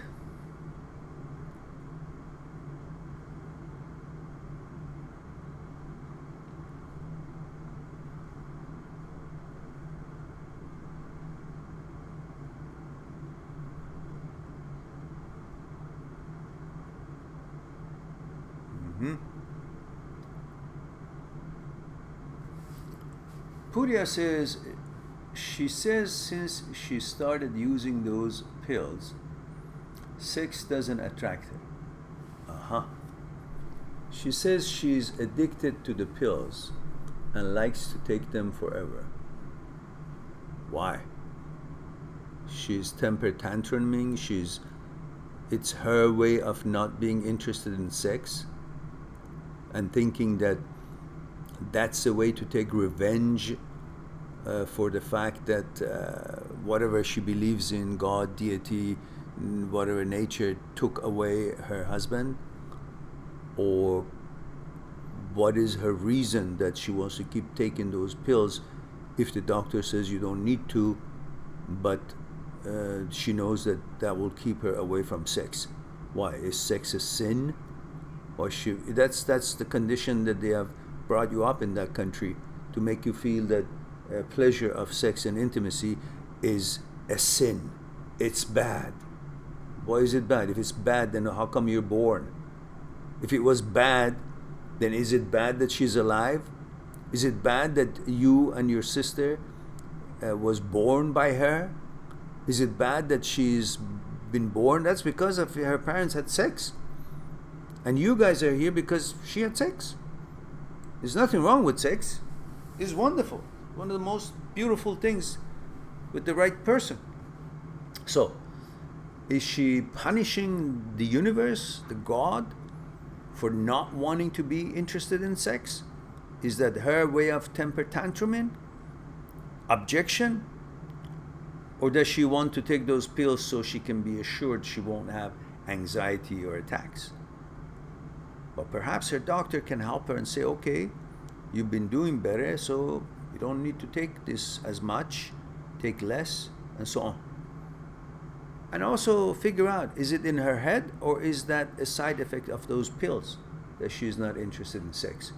[SPEAKER 1] Purya says, she says since she started using those pills, sex doesn't attract her. She says she's addicted to the pills and likes to take them forever. Why? She's temper tantruming. It's her way of not being interested in sex and thinking that that's a way to take revenge for the fact that whatever she believes in, God, deity, whatever nature, took away her husband? Or what is her reason that she wants to keep taking those pills if the doctor says you don't need to, but she knows that that will keep her away from sex? Why? Is sex a sin? Or that's the condition that they have brought you up in that country, to make you feel that pleasure of sex and intimacy is a sin. It's bad. Why is it bad? If it's bad, then how come you're born? If it was bad, then is it bad that she's alive? Is it bad that you and your sister was born by her? Is it bad that she's been born? That's because of her parents had sex. And you guys are here because she had sex. There's nothing wrong with sex. It's wonderful. One of the most beautiful things with the right person. So, is she punishing the universe, the God, for not wanting to be interested in sex? Is that her way of temper tantruming? Objection? Or does she want to take those pills so she can be assured she won't have anxiety or attacks? But perhaps her doctor can help her and say, okay, you've been doing better, so you don't need to take this as much, take less, and so on. And also figure out, is it in her head, or is that a side effect of those pills that she's not interested in sex?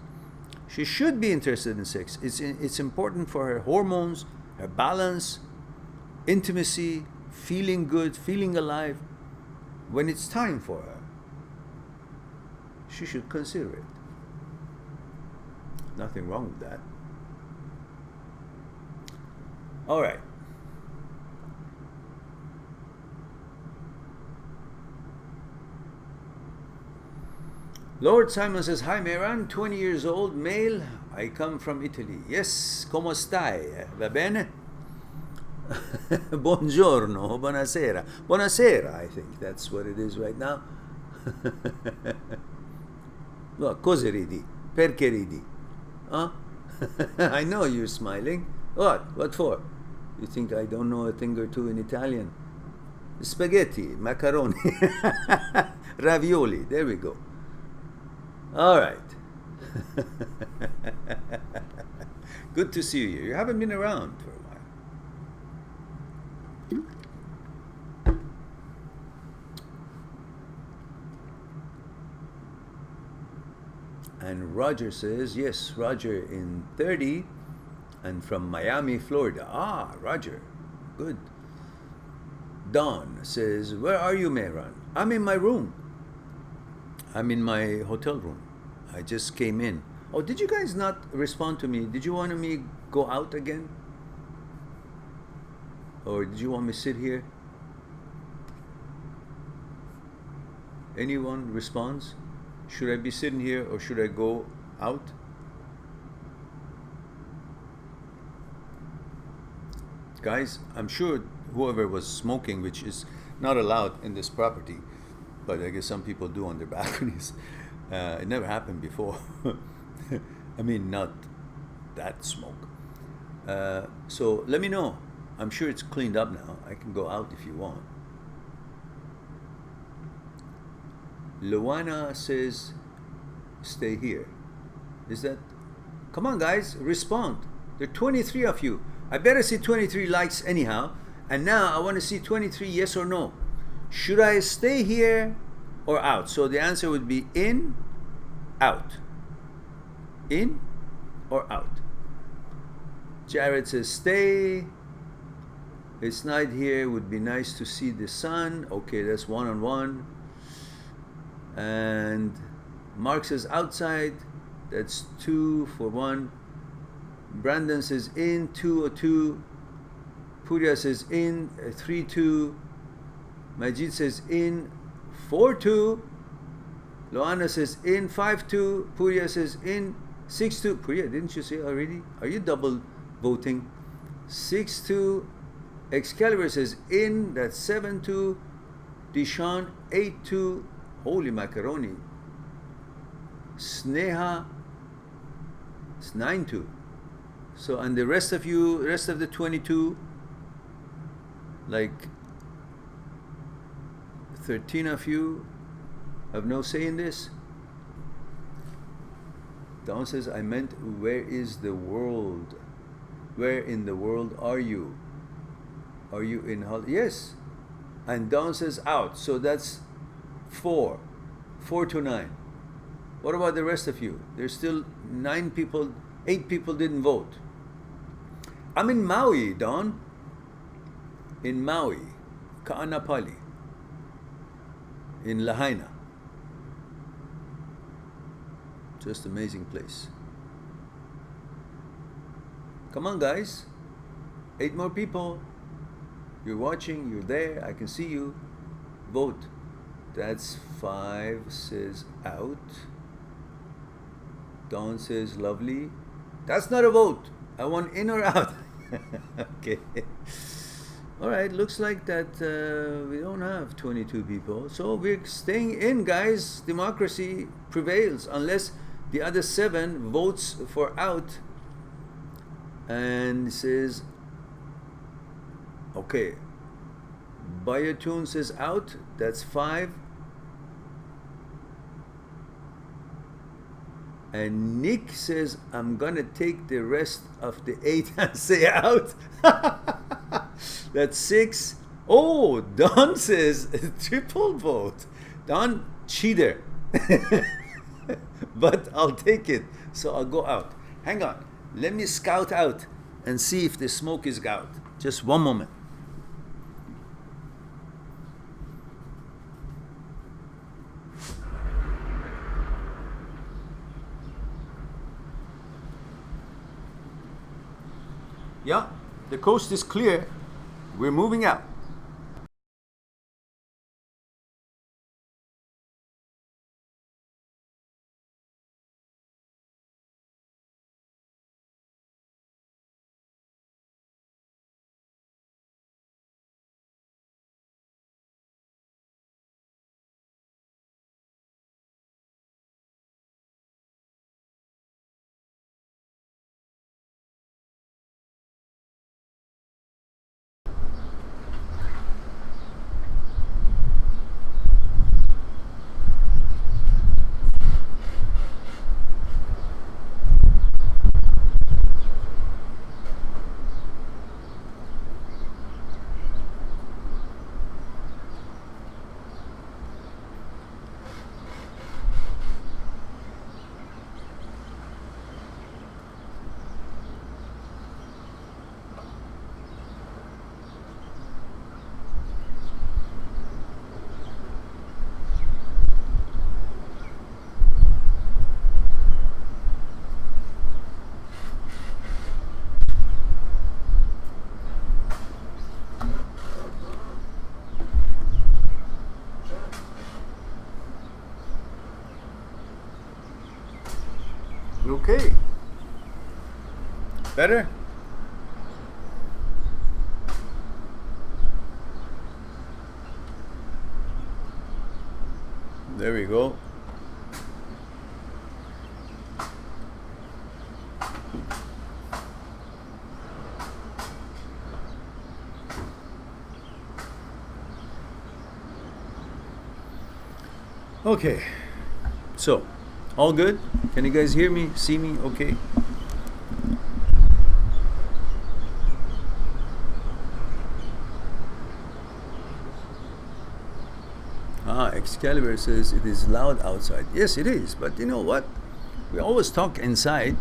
[SPEAKER 1] She should be interested in sex. It's important for her hormones, her balance, intimacy, feeling good, feeling alive. When it's time for her, she should consider it. Nothing wrong with that. All right. Lord Simon says, hi Mehran, 20 years old, male. I come from Italy. Yes, como stai? Va bene? Buongiorno, buonasera. Buonasera, I think that's what it is right now. Look, cosa ridi? Perché ridi? Huh? I know you're smiling. What? What for? You think I don't know a thing or two in Italian? Spaghetti, macaroni, ravioli. There we go. All right. Good to see you here. You haven't been around for a while. And Roger says, yes, Roger in 30 and from Miami, Florida. Ah, Roger. Good. Dawn says, where are you, Mehran? I'm in my room. I'm in my hotel room. I just came in. Oh, did you guys not respond to me? Did you want me go out again? Or did you want me to sit here? Anyone responds? Should I be sitting here or should I go out? Guys, I'm sure whoever was smoking, which is not allowed in this property, but I guess some people do on their balconies. It never happened before. I mean, not that smoke. So let me know. I'm sure it's cleaned up now. I can go out if you want. Luana says, stay here. Is that? Come on, guys, respond. There are 23 of you. I better see 23 likes anyhow. And now I want to see 23 yes or no. Should I stay here or out? So the answer would be in, out. In or out. Jared says stay. It's night here. Would be nice to see the sun. Okay, that's one-on-one. And Mark says outside. That's 2 for 1. Brandon says in, 202. Purya says in, 3-2. Majid says in, 4-2. Loana says in, 5-2. Purya says in, 6-2. Purya, didn't you say already? Are you double voting? 6-2. Excalibur says in, that's 7-2. Dishan, 8-2. Holy macaroni. Sneha, it's 9-2. So, and the rest of you, rest of the 22, like 13 of you have no say in this. Dawn says, I meant, where is the world? Where in the world are you? Are you in hell? Yes. And Dawn says out. So that's 4 to 9. What about the rest of you? There's still 9 people, 8 people didn't vote. I'm in Maui, Dawn. In Maui, Ka'anapali, in Lahaina. Just amazing place. Come on, guys. 8 more people. You're watching, you're there, I can see you. Vote. That's 5 says out. Dawn says lovely. That's not a vote. I want in or out. Okay. All right, looks like that we don't have 22 people. So we're staying in, guys. Democracy prevails unless the other 7 votes for out and says, okay. Bayatun says out. That's 5. And Nick says, I'm gonna take the rest of the 8 and say out. That's 6. Oh, Don says triple vote. Don, cheater. But I'll take it. So I'll go out. Hang on. Let me scout out and see if the smoke is out. Just one moment. Yeah, the coast is clear. We're moving out. Okay. Better? There we go. Okay, so all good? Can you guys hear me, see me? Okay. Excalibur says it is loud outside. Yes, it is, but you know what? We always talk inside,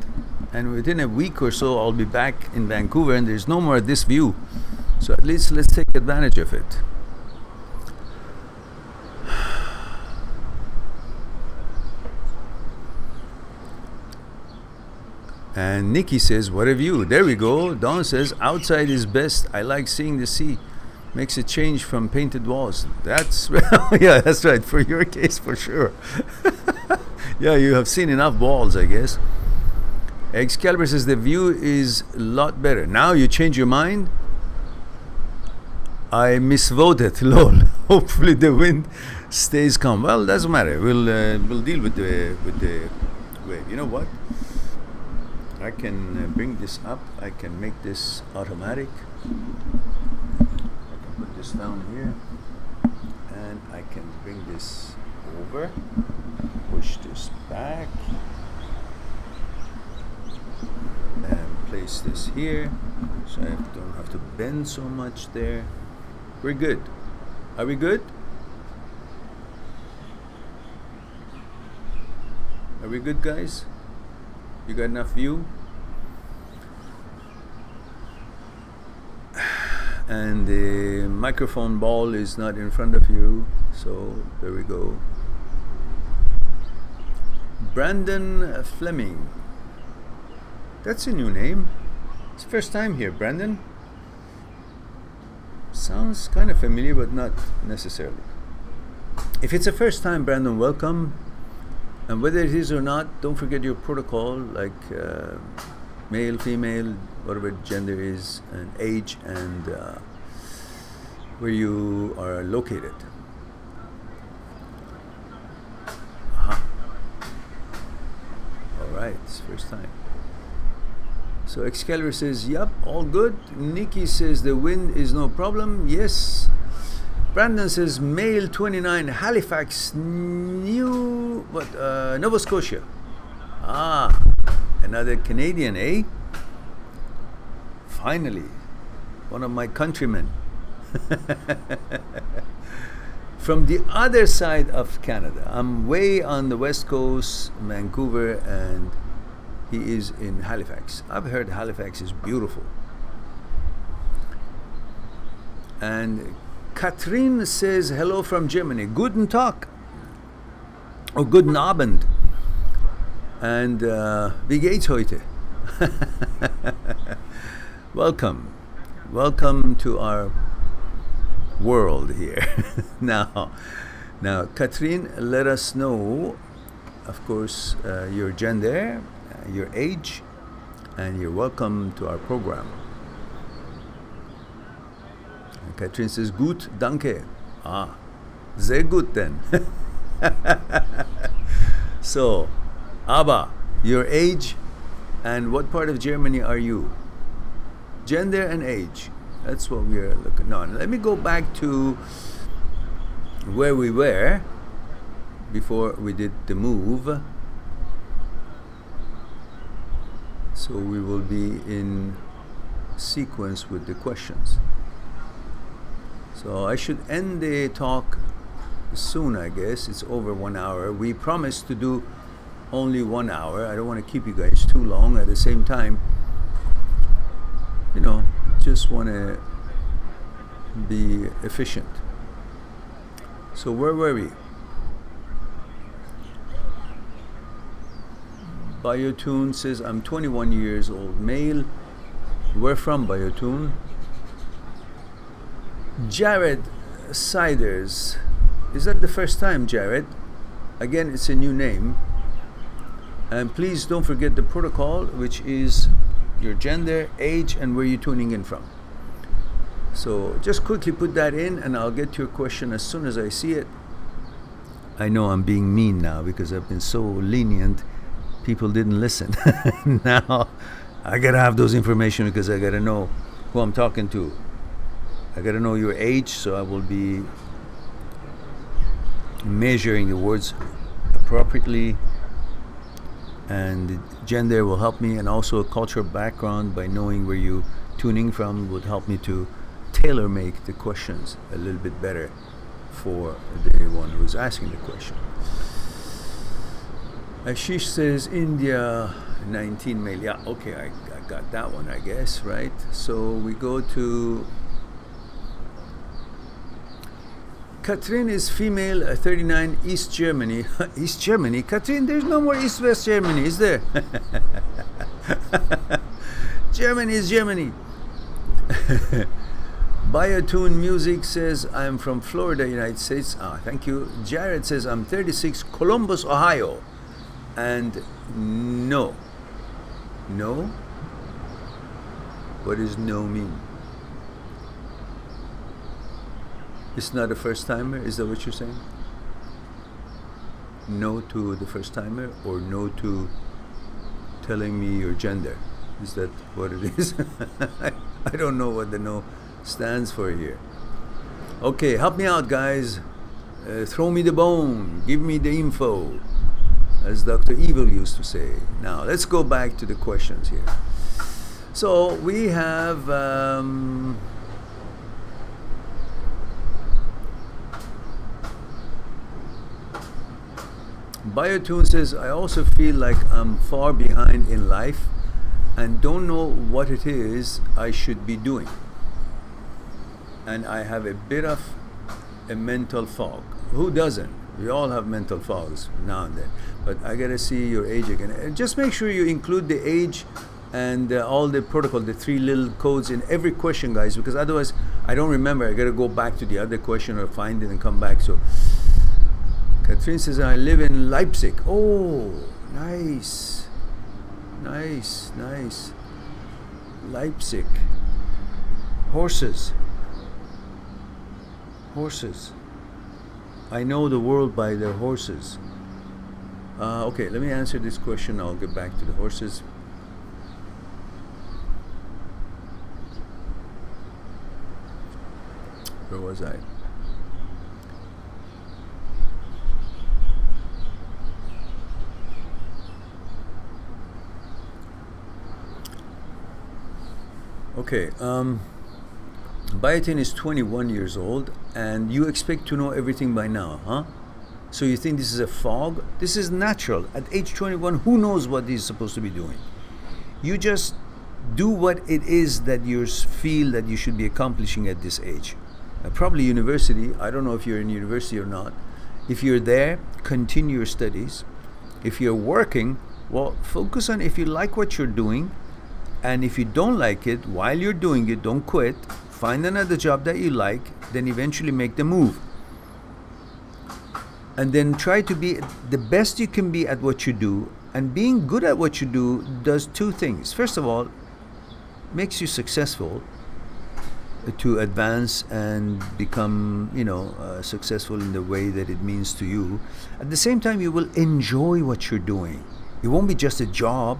[SPEAKER 1] and within a week or so, I'll be back in Vancouver, and there's no more this view. So at least let's take advantage of it. And Nikki says, what a view. There we go. Dawn says, outside is best. I like seeing the sea. Makes a change from painted walls. That's, yeah, that's right. For your case, for sure. Yeah, you have seen enough walls, I guess. Excalibur says, the view is a lot better. Now you change your mind? I misvoted, lol. Hopefully the wind stays calm. Well, doesn't matter. We'll deal with the wave. You know what? I can bring this up. I can make this automatic. I can put this down here, and I can bring this over. Push this back, and place this here, so I don't have to bend so much there. We're good. Are we good? Are we good, guys? You got enough view? And the microphone ball is not in front of you, so there we go. Brandon Fleming. That's a new name. It's the first time here, Brandon. Sounds kind of familiar, but not necessarily. If it's the first time, Brandon, welcome. And whether it is or not, don't forget your protocol, like male, female, whatever gender is, and age, and where you are located. All right, it's first time. So Excalibur says, yep, all good. Nikki says the wind is no problem. Yes. Brandon says, male 29, Halifax, Nova Scotia. Ah, another Canadian, eh? Finally, one of my countrymen. From the other side of Canada. I'm way on the west coast, Vancouver, and he is in Halifax. I've heard Halifax is beautiful. And Katrin says, hello from Germany. Guten Tag. Or guten Abend. And wie geht's heute? Welcome. Welcome to our world here. Now, Katrin, let us know, of course, your gender, your age, and you're welcome to our program. And Katrin says, gut, danke. Ah, sehr gut then. So, aber, your age, and what part of Germany are you? Gender and age. That's what we're looking on. Let me go back to where we were before we did the move. So we will be in sequence with the questions. So I should end the talk soon, I guess. It's over 1 hour. We promised to do only 1 hour. I don't want to keep you guys too long. At the same time, you know, just want to be efficient. So where were we? Biotune says, I'm 21 years old, male. Where from, Biotune? Jared Siders. Is that the first time, Jared? Again, it's a new name. And please don't forget the protocol, which is your gender, age, and where you're tuning in from. So just quickly put that in, and I'll get to your question as soon as I see it. I know I'm being mean now because I've been so lenient. People didn't listen. Now I gotta have those information because I gotta know who I'm talking to. I gotta know your age, so I will be measuring the words appropriately, and the gender will help me, and also a cultural background by knowing where you tuning from would help me to tailor make the questions a little bit better for the one who's asking the question. Ashish says India 19 male. Yeah, okay, I got that one, I guess, right? So we go to Katrin is female, 39, East Germany. East Germany? Katrin, there's no more East-West Germany, is there? Germany is Germany. Biotune Music says, I'm from Florida, United States. Ah, thank you. Jared says, I'm 36, Columbus, Ohio. And no. No? What does no mean? It's not a first timer? Is that what you're saying? No to the first timer, or no to telling me your gender? Is that what it is? I don't know what the no stands for here. Okay, help me out, guys. Throw me the bone. Give me the info, as Dr. Evil used to say. Now, let's go back to the questions here. So we have Biotune says, I also feel like I'm far behind in life and don't know what it is I should be doing. And I have a bit of a mental fog. Who doesn't? We all have mental fogs now and then. But I gotta see your age again. And just make sure you include the age and all the protocol, the 3 little codes in every question, guys, because otherwise I don't remember. I gotta go back to the other question or find it and come back. So Catherine says, I live in Leipzig. Oh, nice. Nice, nice. Leipzig. Horses. Horses. I know the world by their horses. Okay, let me answer this question. I'll get back to the horses. Where was I? Okay, Biotin is 21 years old, and you expect to know everything by now, huh? So you think this is a fog? This is natural. At age 21, who knows what he's supposed to be doing? You just do what it is that you feel that you should be accomplishing at this age. Probably university. I don't know if you're in university or not. If you're there, continue your studies. If you're working, well, focus on if you like what you're doing. And if you don't like it, while you're doing it, don't quit. Find another job that you like, then eventually make the move. And then try to be the best you can be at what you do. And being good at what you do does 2 things. First of all, makes you successful to advance and become, successful in the way that it means to you. At the same time, you will enjoy what you're doing. It won't be just a job.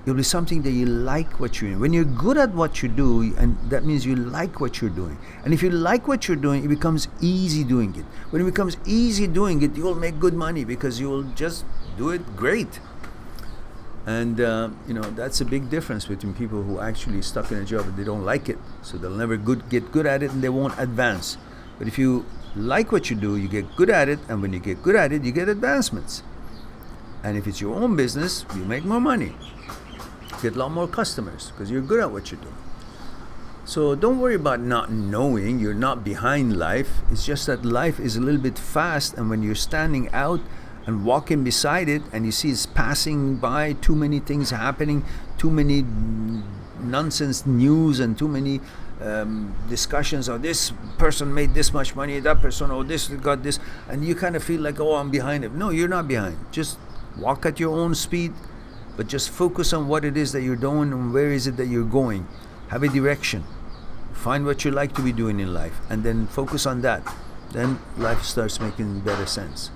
[SPEAKER 1] It'll be something that you like what you're doing. When you're good at what you do, and that means you like what you're doing. And if you like what you're doing, it becomes easy doing it. When it becomes easy doing it, you'll make good money because you will just do it great. And, that's a big difference between people who actually stuck in a job and they don't like it. So they'll never get good at it and they won't advance. But if you like what you do, you get good at it. And when you get good at it, you get advancements. And if it's your own business, you make more money. Get a lot more customers because you're good at what you're doing. So don't worry about not knowing. You're not behind life. It's just that life is a little bit fast, and when you're standing out and walking beside it and you see it's passing by, too many things happening, too many nonsense news and too many discussions of this person made this much money, that person, this got this, and you kind of feel like, I'm behind it. No, you're not behind. Just walk at your own speed. but just focus on what it is that you're doing and where is it that you're going. Have a direction. Find what you like to be doing in life and then focus on that. Then life starts making better sense.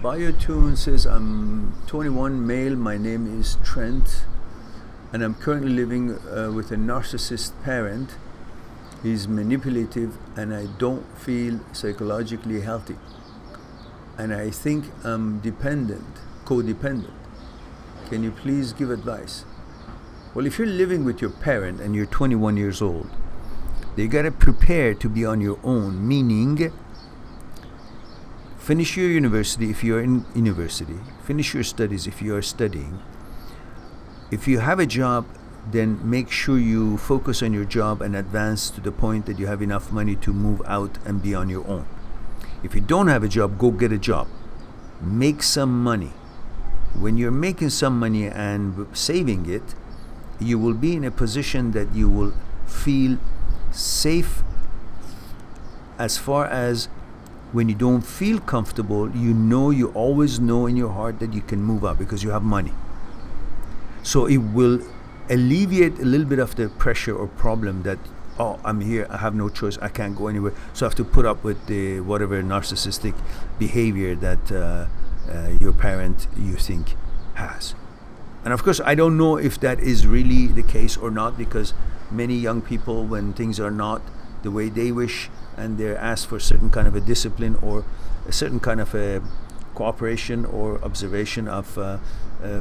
[SPEAKER 1] Biotune says, I'm 21, male, my name is Trent, and I'm currently living with a narcissist parent. He's manipulative and I don't feel psychologically healthy. And I think I'm codependent. Can you please give advice? Well, if you're living with your parent and you're 21 years old, you gotta prepare to be on your own, meaning finish your university if you're in university, finish your studies if you are studying. If you have a job, then make sure you focus on your job and advance to the point that you have enough money to move out and be on your own. If you don't have a job, go get a job. Make some money. When you're making some money and saving it, you will be in a position that you will feel safe. As far as when you don't feel comfortable, you always know in your heart that you can move out because you have money. So it will alleviate a little bit of the pressure or problem that, oh, I'm here, I have no choice, I can't go anywhere, so I have to put up with the whatever narcissistic behavior that your parent, you think, has. And of course, I don't know if that is really the case or not, because many young people, when things are not the way they wish and they're asked for a certain kind of a discipline or a certain kind of a cooperation or observation of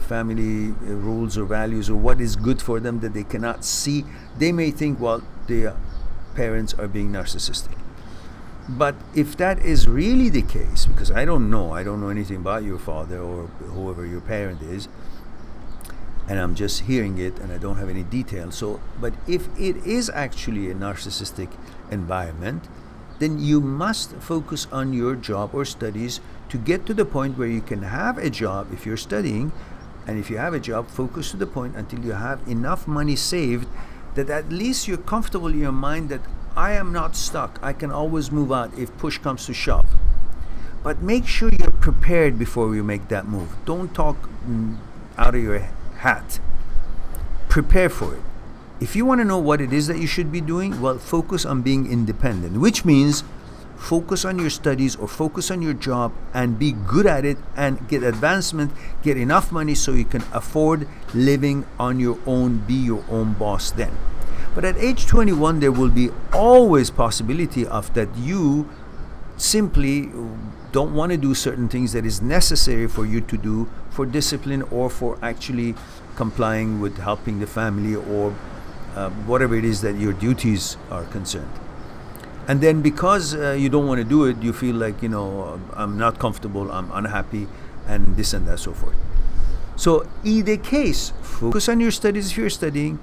[SPEAKER 1] family rules or values or what is good for them that they cannot see, they may think, well, their parents are being narcissistic. But if that is really the case, because I don't know anything about your father or whoever your parent is, and I'm just hearing it and I don't have any details. So, but if it is actually a narcissistic environment, then you must focus on your job or studies to get to the point where you can have a job if you're studying. And if you have a job, focus to the point until you have enough money saved that at least you're comfortable in your mind that I am not stuck. I can always move out if push comes to shove. But make sure you're prepared before you make that move. Don't talk out of your hat. Prepare for it. If you want to know what it is that you should be doing, well, focus on being independent, which means focus on your studies or focus on your job and be good at it and get advancement, get enough money so you can afford living on your own, be your own boss then. But at age 21, there will be always possibility of that you simply don't want to do certain things that is necessary for you to do for discipline or for actually complying with helping the family or whatever it is that your duties are concerned. And then because you don't want to do it, you feel like, I'm not comfortable, I'm unhappy, and this and that, so forth. So either case, focus on your studies if you're studying.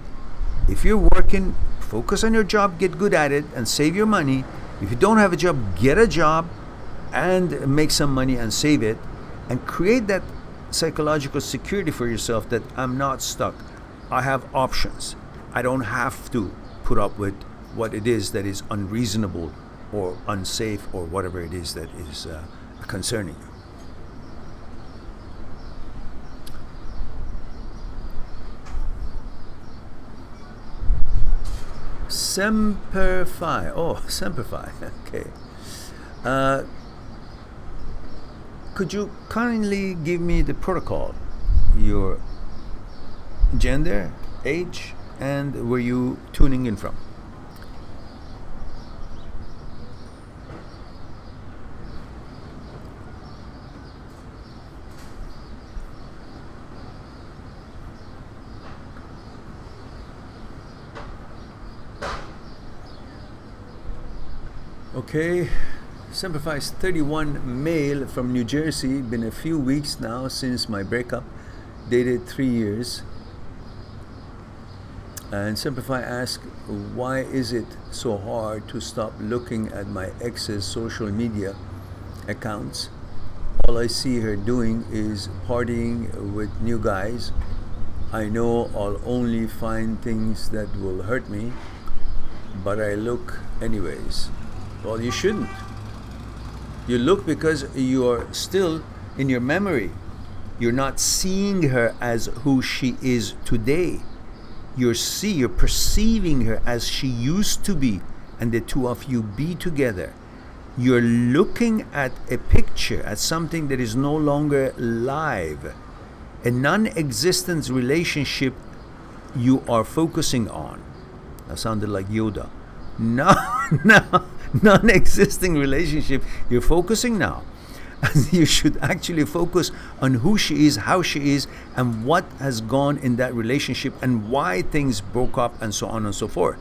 [SPEAKER 1] If you're working, focus on your job, get good at it, and save your money. If you don't have a job, get a job and make some money and save it, and create that psychological security for yourself that I'm not stuck. I have options. I don't have to put up with what it is that is unreasonable or unsafe or whatever it is that is concerning you. Semper Fi. Oh, Semper Fi. Okay. Could you kindly give me the protocol, your gender, age, and where you tuning in from? Okay, Semper Fi is 31, male from New Jersey. Been a few weeks now since my breakup. Dated 3 years. And Semper Fi asks, why is it so hard to stop looking at my ex's social media accounts? All I see her doing is partying with new guys. I know I'll only find things that will hurt me, but I look anyways. Well, you shouldn't. You look because you're still in your memory. You're not seeing her as who she is today. You're perceiving her as she used to be, and the two of you be together. You're looking at a picture, at something that is no longer live. A non-existent relationship you are focusing on. That sounded like Yoda. No, non-existing relationship you're focusing now. And you should actually focus on who she is, how she is, and what has gone in that relationship, and why things broke up, and so on and so forth.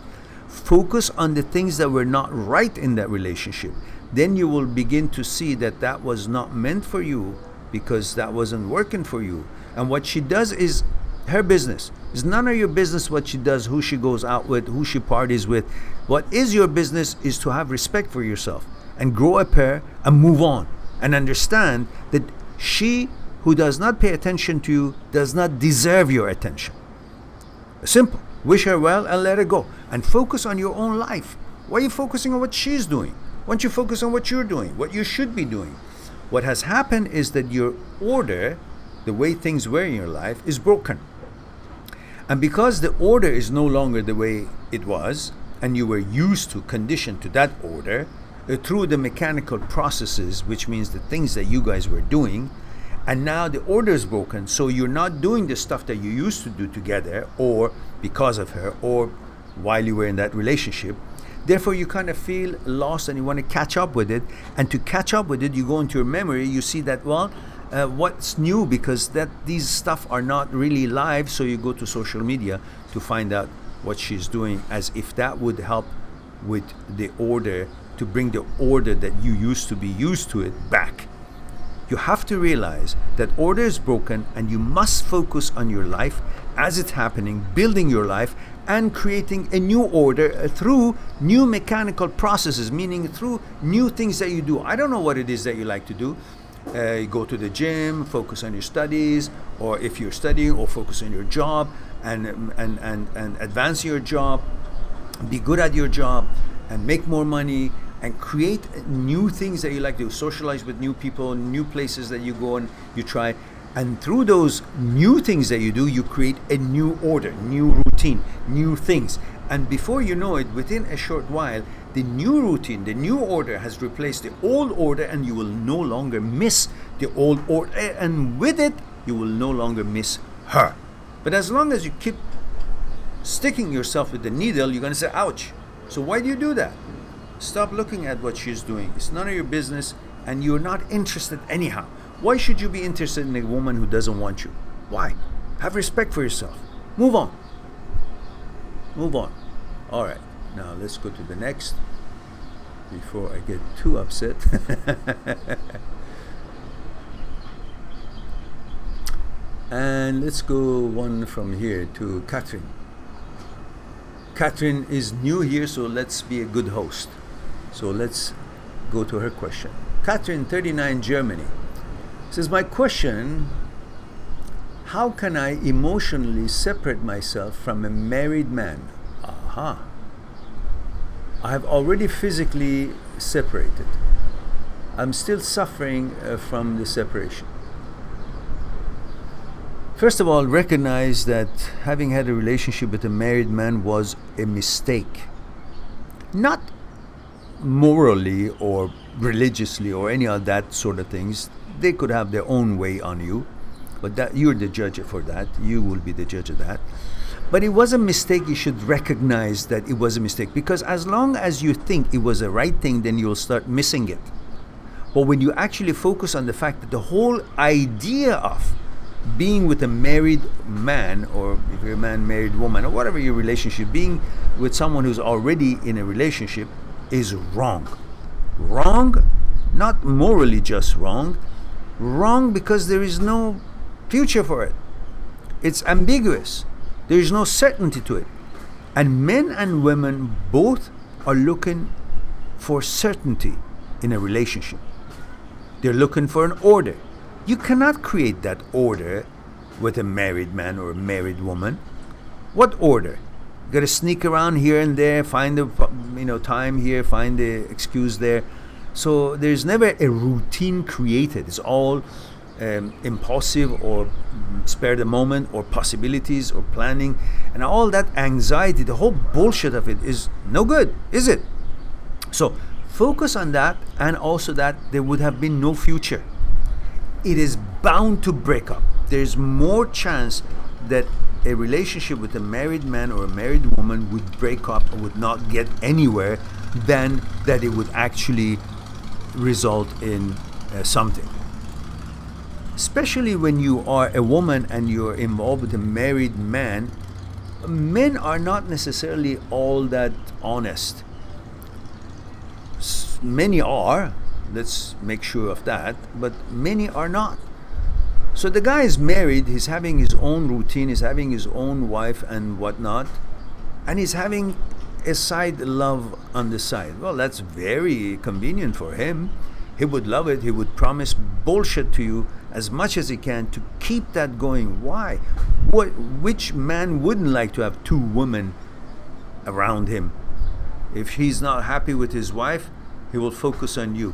[SPEAKER 1] Focus on the things that were not right in that relationship. Then you will begin to see that that was not meant for you, because that wasn't working for you. And what she does is her business. It's none of your business what she does, who she goes out with, who she parties with. What is your business is to have respect for yourself and grow a pair and move on, and understand that she who does not pay attention to you does not deserve your attention. Simple. Wish her well and let her go. And focus on your own life. Why are you focusing on what she's doing? Why don't you focus on what you're doing, what you should be doing? What has happened is that your order, the way things were in your life, is broken. And because the order is no longer the way it was, and you were used to, conditioned to that order, through the mechanical processes, which means the things that you guys were doing, and now the order is broken, so you're not doing the stuff that you used to do together, or because of her, or while you were in that relationship. Therefore, you kind of feel lost and you want to catch up with it. And to catch up with it, you go into your memory, you see that, what's new, because that these stuff are not really live, so you go to social media to find out what she's doing, as if that would help with the order, to bring the order that you used to be used to it back. You have to realize that order is broken, and you must focus on your life as it's happening, building your life and creating a new order through new mechanical processes, meaning through new things that you do. I don't know what it is that you like to do. You go to the gym, focus on your studies, or if you're studying, or focus on your job and advance your job, be good at your job and make more money, and create new things that you like to do. Socialize with new people, new places that you go and you try. And through those new things that you do, you create a new order, new routine, new things. And before you know it, within a short while, the new routine, the new order has replaced the old order, and you will no longer miss the old order. And with it, you will no longer miss her. But as long as you keep sticking yourself with the needle, you're going to say, ouch. So why do you do that? Stop looking at what she's doing. It's none of your business, and you're not interested anyhow. Why should you be interested in a woman who doesn't want you? Why? Have respect for yourself. Move on. Move on. All right. Now let's go to the next before I get too upset. And let's go one from here to Catherine. Catherine is new here, so let's be a good host. So let's go to her question. Catherine, 39, Germany, says, my question, how can I emotionally separate myself from a married man? Aha. I have already physically separated. I'm still suffering from the separation. First of all, recognize that having had a relationship with a married man was a mistake. Not morally or religiously or any of that sort of things. They could have their own way on you, but that you're the judge for that. You will be the judge of that. But it was a mistake. You should recognize that it was a mistake, because as long as you think it was the right thing, then you'll start missing it. But when you actually focus on the fact that the whole idea of being with a married man, or if you're a man, married woman, or whatever your relationship, being with someone who's already in a relationship is wrong. Wrong, not morally just wrong. Wrong because there is no future for it. It's ambiguous. There is no certainty to it. And men and women both are looking for certainty in a relationship. They're looking for an order. You cannot create that order with a married man or a married woman? What order? You got to sneak around here and there, find the time here, find the excuse there. So there's never a routine created. It's all impulsive or spare the moment or possibilities or planning, and all that anxiety, the whole bullshit of it is no good, is it? So focus on that, and also that there would have been no future. It is bound to break up. There's more chance that a relationship with a married man or a married woman would break up or would not get anywhere than that it would actually result in something. Especially when you are a woman and you're involved with a married man, men are not necessarily all that honest. Many are, let's make sure of that, but many are not. So the guy is married, he's having his own routine, he's having his own wife and whatnot, and he's having a side love on the side. Well, that's very convenient for him. He would love it. He would promise bullshit to you as much as he can to keep that going. Why? Which man wouldn't like to have two women around him? If he's not happy with his wife, he will focus on you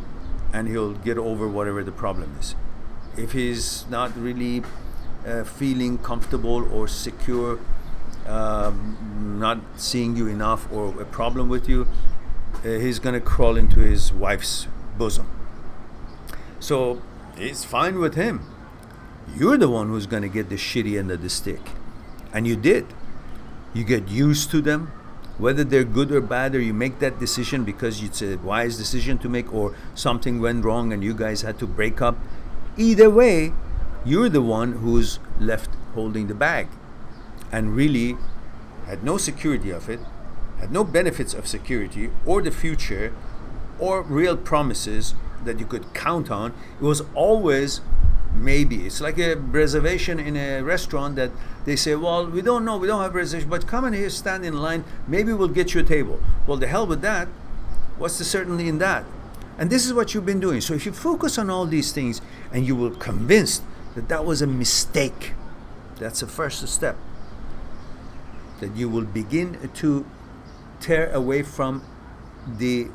[SPEAKER 1] and he'll get over whatever the problem is. If he's not really feeling comfortable or secure, not seeing you enough, or a problem with you, he's going to crawl into his wife's bosom. So it's fine with him. You're the one who's going to get the shitty end of the stick. And you did. You get used to them, whether they're good or bad, or you make that decision because it's a wise decision to make, or something went wrong and you guys had to break up. Either way, you're the one who's left holding the bag and really had no security of it, had no benefits of security or the future or real promises that you could count on. It was always maybe. It's like a reservation in a restaurant that they say, well, we don't know, we don't have a reservation, but come in here, stand in line, maybe we'll get you a table. Well, the hell with that. What's the certainty in that? And this is what you've been doing. So if you focus on all these things and you will convinced that that was a mistake, that's the first step. That you will begin to tear away from the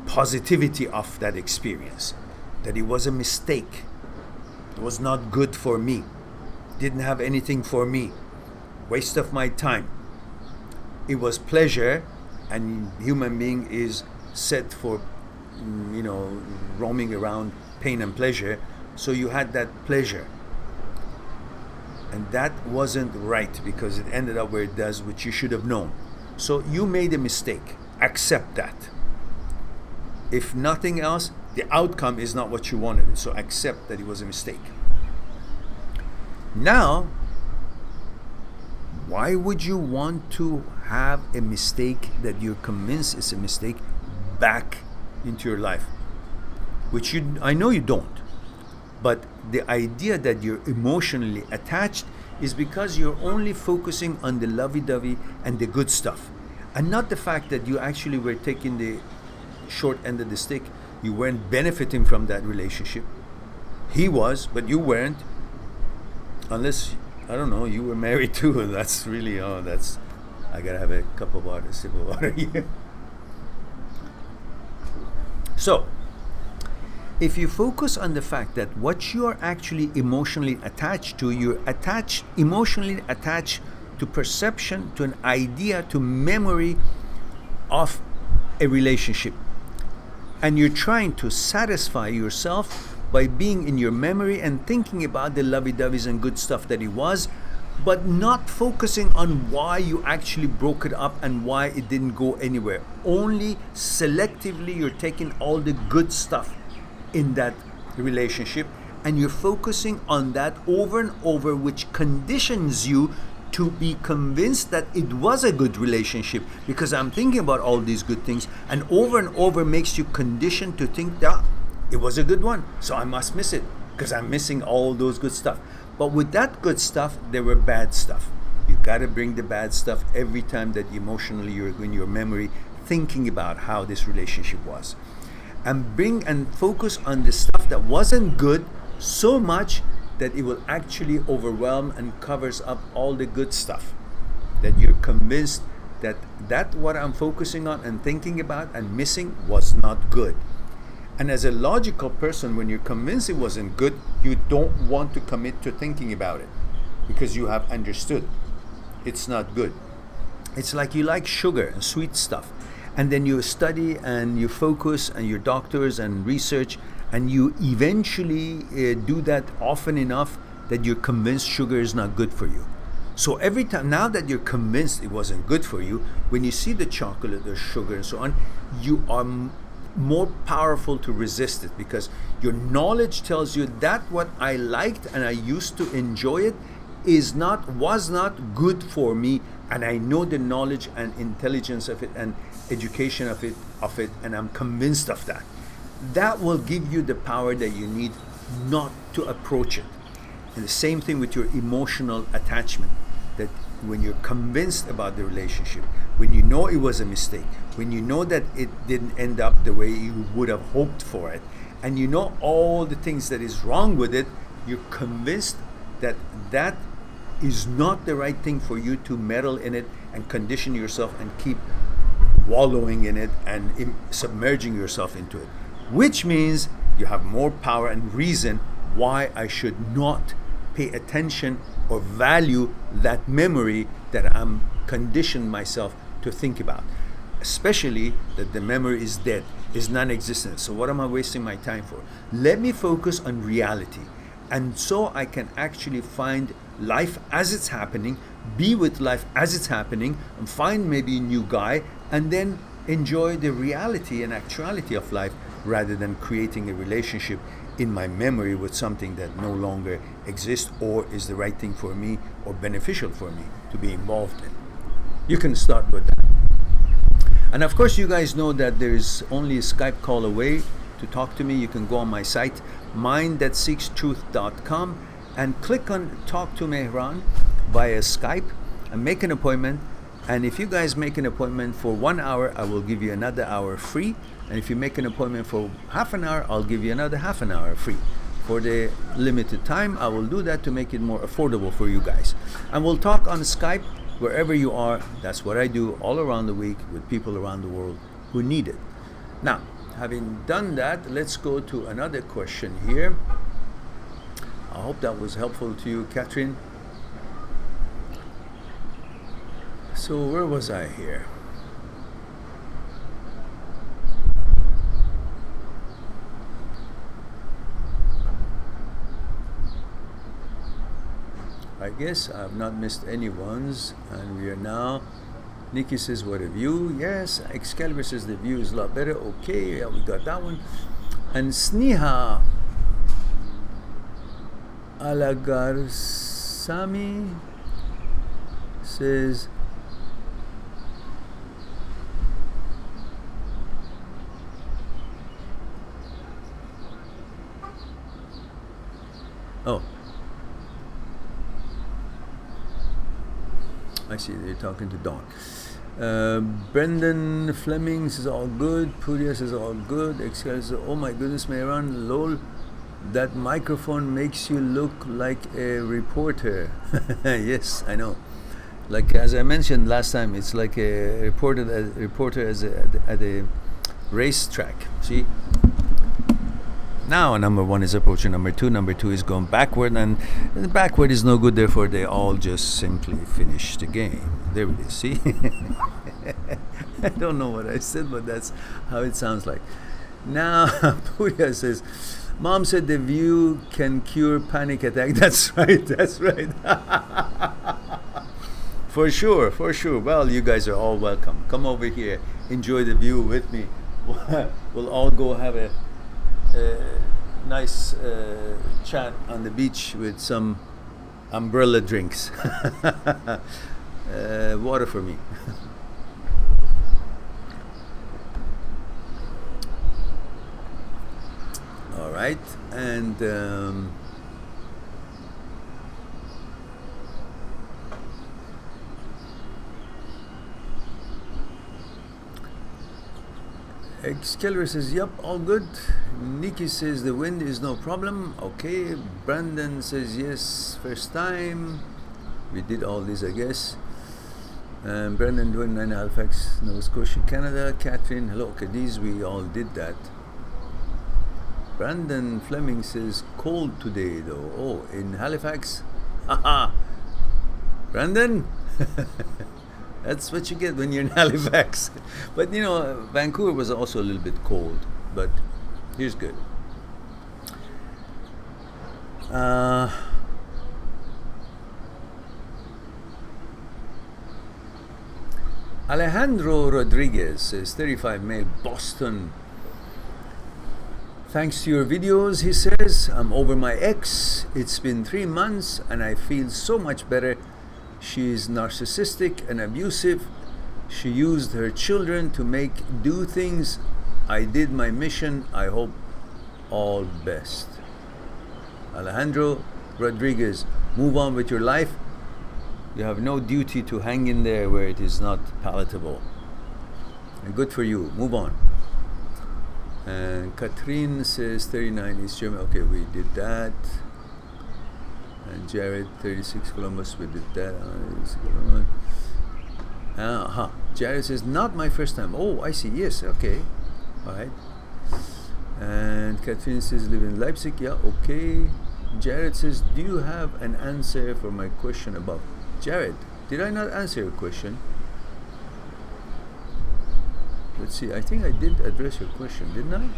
[SPEAKER 1] positivity of that experience. That it was a mistake. It was not good for me. Didn't have anything for me. Waste of my time. It was pleasure, and human being is set for roaming around pain and pleasure. So you had that pleasure, and that wasn't right because it ended up where it does, which you should have known. So you made a mistake. Accept that. If nothing else, the outcome is not what you wanted. So accept that it was a mistake. Now, why would you want to have a mistake that you're convinced is a mistake back into your life? Which I know you don't. But the idea that you're emotionally attached is because you're only focusing on the lovey-dovey and the good stuff, and not the fact that you actually were taking the short end of the stick. You weren't benefiting from that relationship. He was, but you weren't. Unless, I don't know, you were married too. That's really, I gotta have a cup of water, sip of water here. So, if you focus on the fact that what you are actually emotionally attached to, you're emotionally attached to perception, to an idea, to memory of a relationship. And you're trying to satisfy yourself by being in your memory and thinking about the lovey-doveys and good stuff that it was, but not focusing on why you actually broke it up and why it didn't go anywhere. Only selectively you're taking all the good stuff in that relationship and you're focusing on that over and over, which conditions you to be convinced that it was a good relationship because I'm thinking about all these good things, and over makes you conditioned to think that it was a good one, so I must miss it because I'm missing all those good stuff. But with that good stuff, there were bad stuff. You got to bring the bad stuff every time that emotionally you're in your memory thinking about how this relationship was. And bring and focus on the stuff that wasn't good so much that it will actually overwhelm and covers up all the good stuff. That you're convinced that what I'm focusing on and thinking about and missing was not good. And as a logical person, when you're convinced it wasn't good, you don't want to commit to thinking about it because you have understood it's not good. It's like you like sugar and sweet stuff, and then you study and you focus and you're doctors and research, and you eventually do that often enough that you're convinced sugar is not good for you. So every time, now that you're convinced it wasn't good for you, when you see the chocolate or sugar and so on, you are more powerful to resist it, because your knowledge tells you that what I liked and I used to enjoy it was not good for me, and I know the knowledge and intelligence of it and education of it, and I'm convinced of that. That will give you the power that you need not to approach it. And the same thing with your emotional attachment, that when you're convinced about the relationship, when you know it was a mistake, when you know that it didn't end up the way you would have hoped for it, and you know all the things that is wrong with it, you're convinced that that is not the right thing for you to meddle in it and condition yourself and keep wallowing in it and submerging yourself into it, which means you have more power and reason why I should not pay attention or value that memory that I'm conditioned myself to think about, especially that the memory is dead, is non-existent. So what am I wasting my time for? Let me focus on reality, and so I can actually find life as it's happening, be with life as it's happening, and find maybe a new guy, and then enjoy the reality and actuality of life, rather than creating a relationship in my memory with something that no longer exists or is the right thing for me or beneficial for me to be involved in. You can start with that. And of course, you guys know that there's only a Skype call away to talk to me. You can go on my site, mindthatseekstruth.com, and click on Talk to Mehran via Skype and make an appointment. And if you guys make an appointment for 1 hour, I will give you another hour free. And if you make an appointment for half an hour, I'll give you another half an hour free. For the limited time, I will do that to make it more affordable for you guys. And we'll talk on Skype wherever you are. That's what I do all around the week with people around the world who need it. Now, having done that, let's go to another question here. I hope that was helpful to you, Catherine. So where was I here? I guess I've not missed any ones, and we are now. Nikki says, what a view. Yes. Excalibur says the view is a lot better. Okay, yeah, we got that one. And Sneha Alagarsami says, oh, I see, they're talking to Dawn. Brendan Fleming says all good. Pudia says all good. Excalibur says, oh my goodness, Mehran, lol, that microphone makes you look like a reporter. Yes, I know. Like as I mentioned last time, it's like a reporter at a racetrack. See? Now number one is approaching number two is going backward, and backward is no good, therefore they all just simply finish the game. There it is, see? I don't know what I said, but that's how it sounds like. Now Puya says, Mom said the view can cure panic attack. That's right. For sure. Well, you guys are all welcome. Come over here, enjoy the view with me. We'll all go have a nice chat on the beach with some umbrella drinks. Water for me. All right, and Exkeller says, yep, all good. Nikki says, the wind is no problem. Okay. Brandon says, yes, first time. We did all this, I guess. Brandon doing 9 Halifax, Nova Scotia, Canada. Catherine, hello. Okay, these we all did that. Brandon Fleming says, cold today though. Oh, in Halifax? Haha. Brandon? That's what you get when you're in Halifax. But you know, Vancouver was also a little bit cold. But here's good. Alejandro Rodriguez is 35, male, Boston. Thanks to your videos, he says, I'm over my ex. It's been 3 months and I feel so much better. She's narcissistic and abusive. She used her children to do things. I did my mission. I hope all best. Alejandro Rodriguez, move on with your life. You have no duty to hang in there where it is not palatable. And good for you. Move on. And Catherine says 39 East Germany. Okay, we did that. And Jared 36 Columbus, we did that. Jared says, not my first time. Oh, I see. Yes, okay. All right. And Catherine says, live in Leipzig. Yeah, okay. Jared says, do you have an answer for my question above? Jared, did I not answer your question? Let's see, I think I did address your question, didn't I?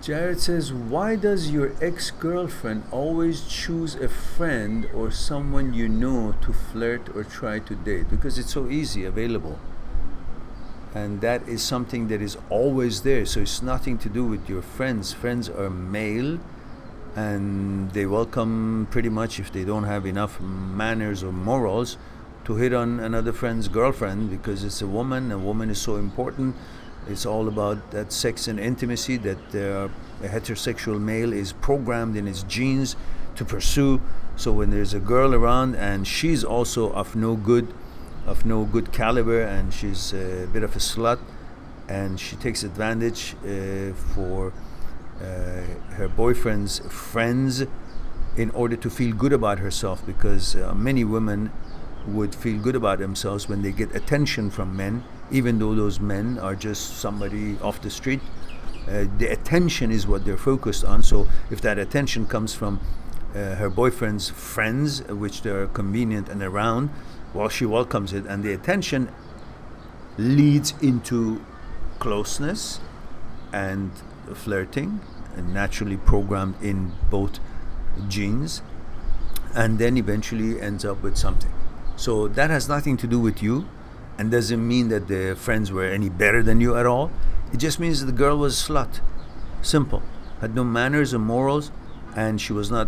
[SPEAKER 1] Jared says, why does your ex-girlfriend always choose a friend or someone you know to flirt or try to date? Because it's so easy, available. And that is something that is always there. So it's nothing to do with your friends. Friends are male and they welcome pretty much, if they don't have enough manners or morals, to hit on another friend's girlfriend because it's a woman. A woman is so important. It's all about that sex and intimacy that a heterosexual male is programmed in his genes to pursue. So when there's a girl around and she's also of no good caliber and she's a bit of a slut and she takes advantage for her boyfriend's friends in order to feel good about herself, because many women would feel good about themselves when they get attention from men, even though those men are just somebody off the street. The attention is what they're focused on. So if that attention comes from her boyfriend's friends, which they're convenient and around, well, she welcomes it, and the attention leads into closeness and flirting, and naturally programmed in both genes, and then eventually ends up with something. So that has nothing to do with you, and doesn't mean that the friends were any better than you at all. It just means that the girl was a slut. Simple. Had no manners or morals, and she was not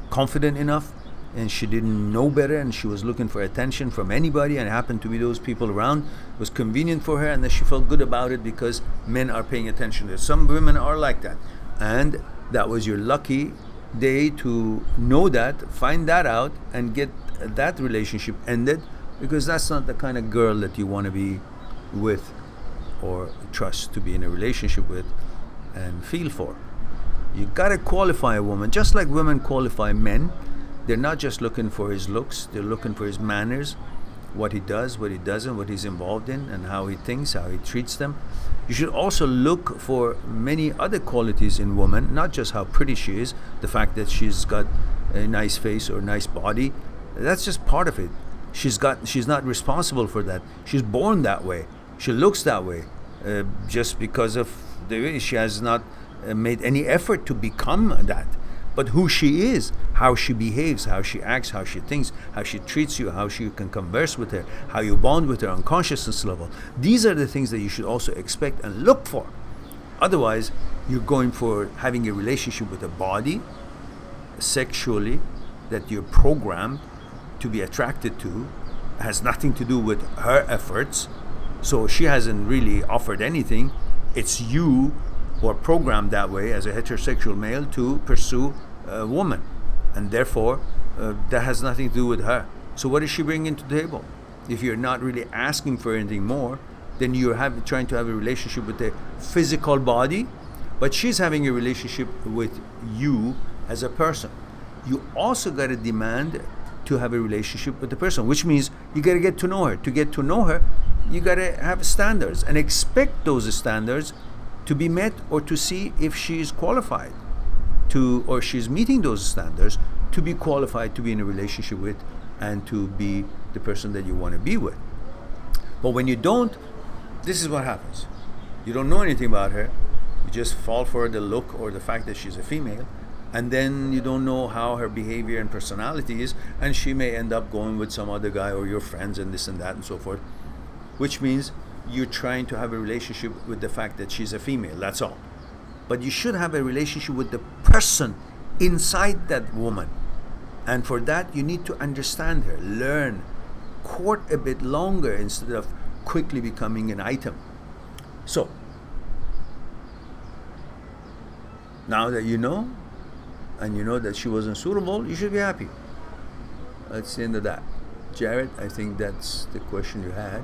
[SPEAKER 1] confident enough, and she didn't know better, and she was looking for attention from anybody, and it happened to be those people around. It was convenient for her, and then she felt good about it because men are paying attention to her. Some women are like that, and that was your lucky day to know that, find that out, and get that relationship ended, because that's not the kind of girl that you want to be with or trust to be in a relationship with and feel for. You got to qualify a woman just like women qualify men. They're not just looking for his looks, they're looking for his manners, what he does, what he doesn't, what he's involved in, and how he thinks, how he treats them. You should also look for many other qualities in women, not just how pretty she is, the fact that she's got a nice face or nice body. That's just part of it. She's not responsible for that. She's born that way. She looks that way just because of the way she has not made any effort to become that. But who she is, how she behaves, how she acts, how she thinks, how she treats you, how she can converse with her, how you bond with her on consciousness level. These are the things that you should also expect and look for. Otherwise, you're going for having a relationship with a body, sexually, that you're programmed to be attracted to. It has nothing to do with her efforts. So she hasn't really offered anything. It's you who are programmed that way as a heterosexual male to pursue woman, and therefore that has nothing to do with her. So what is she bringing to the table? If you're not really asking for anything more, then you're trying to have a relationship with the physical body, but she's having a relationship with you as a person. You also got to demand to have a relationship with the person, which means you got to get to know her. To get to know her, you got to have standards and expect those standards to be met, or to see if she is qualified to, or she's meeting those standards to be qualified to be in a relationship with and to be the person that you want to be with. But when you don't, this is what happens. You don't know anything about her. You just fall for the look or the fact that she's a female, and then you don't know how her behavior and personality is, and she may end up going with some other guy or your friends and this and that and so forth, which means you're trying to have a relationship with the fact that she's a female, that's all. But you should have a relationship with the person inside that woman, and for that you need to understand her, learn, court a bit longer instead of quickly becoming an item. So now that you know, and you know that she wasn't suitable, you should be happy. That's the end of that. Jared, I think that's the question you had.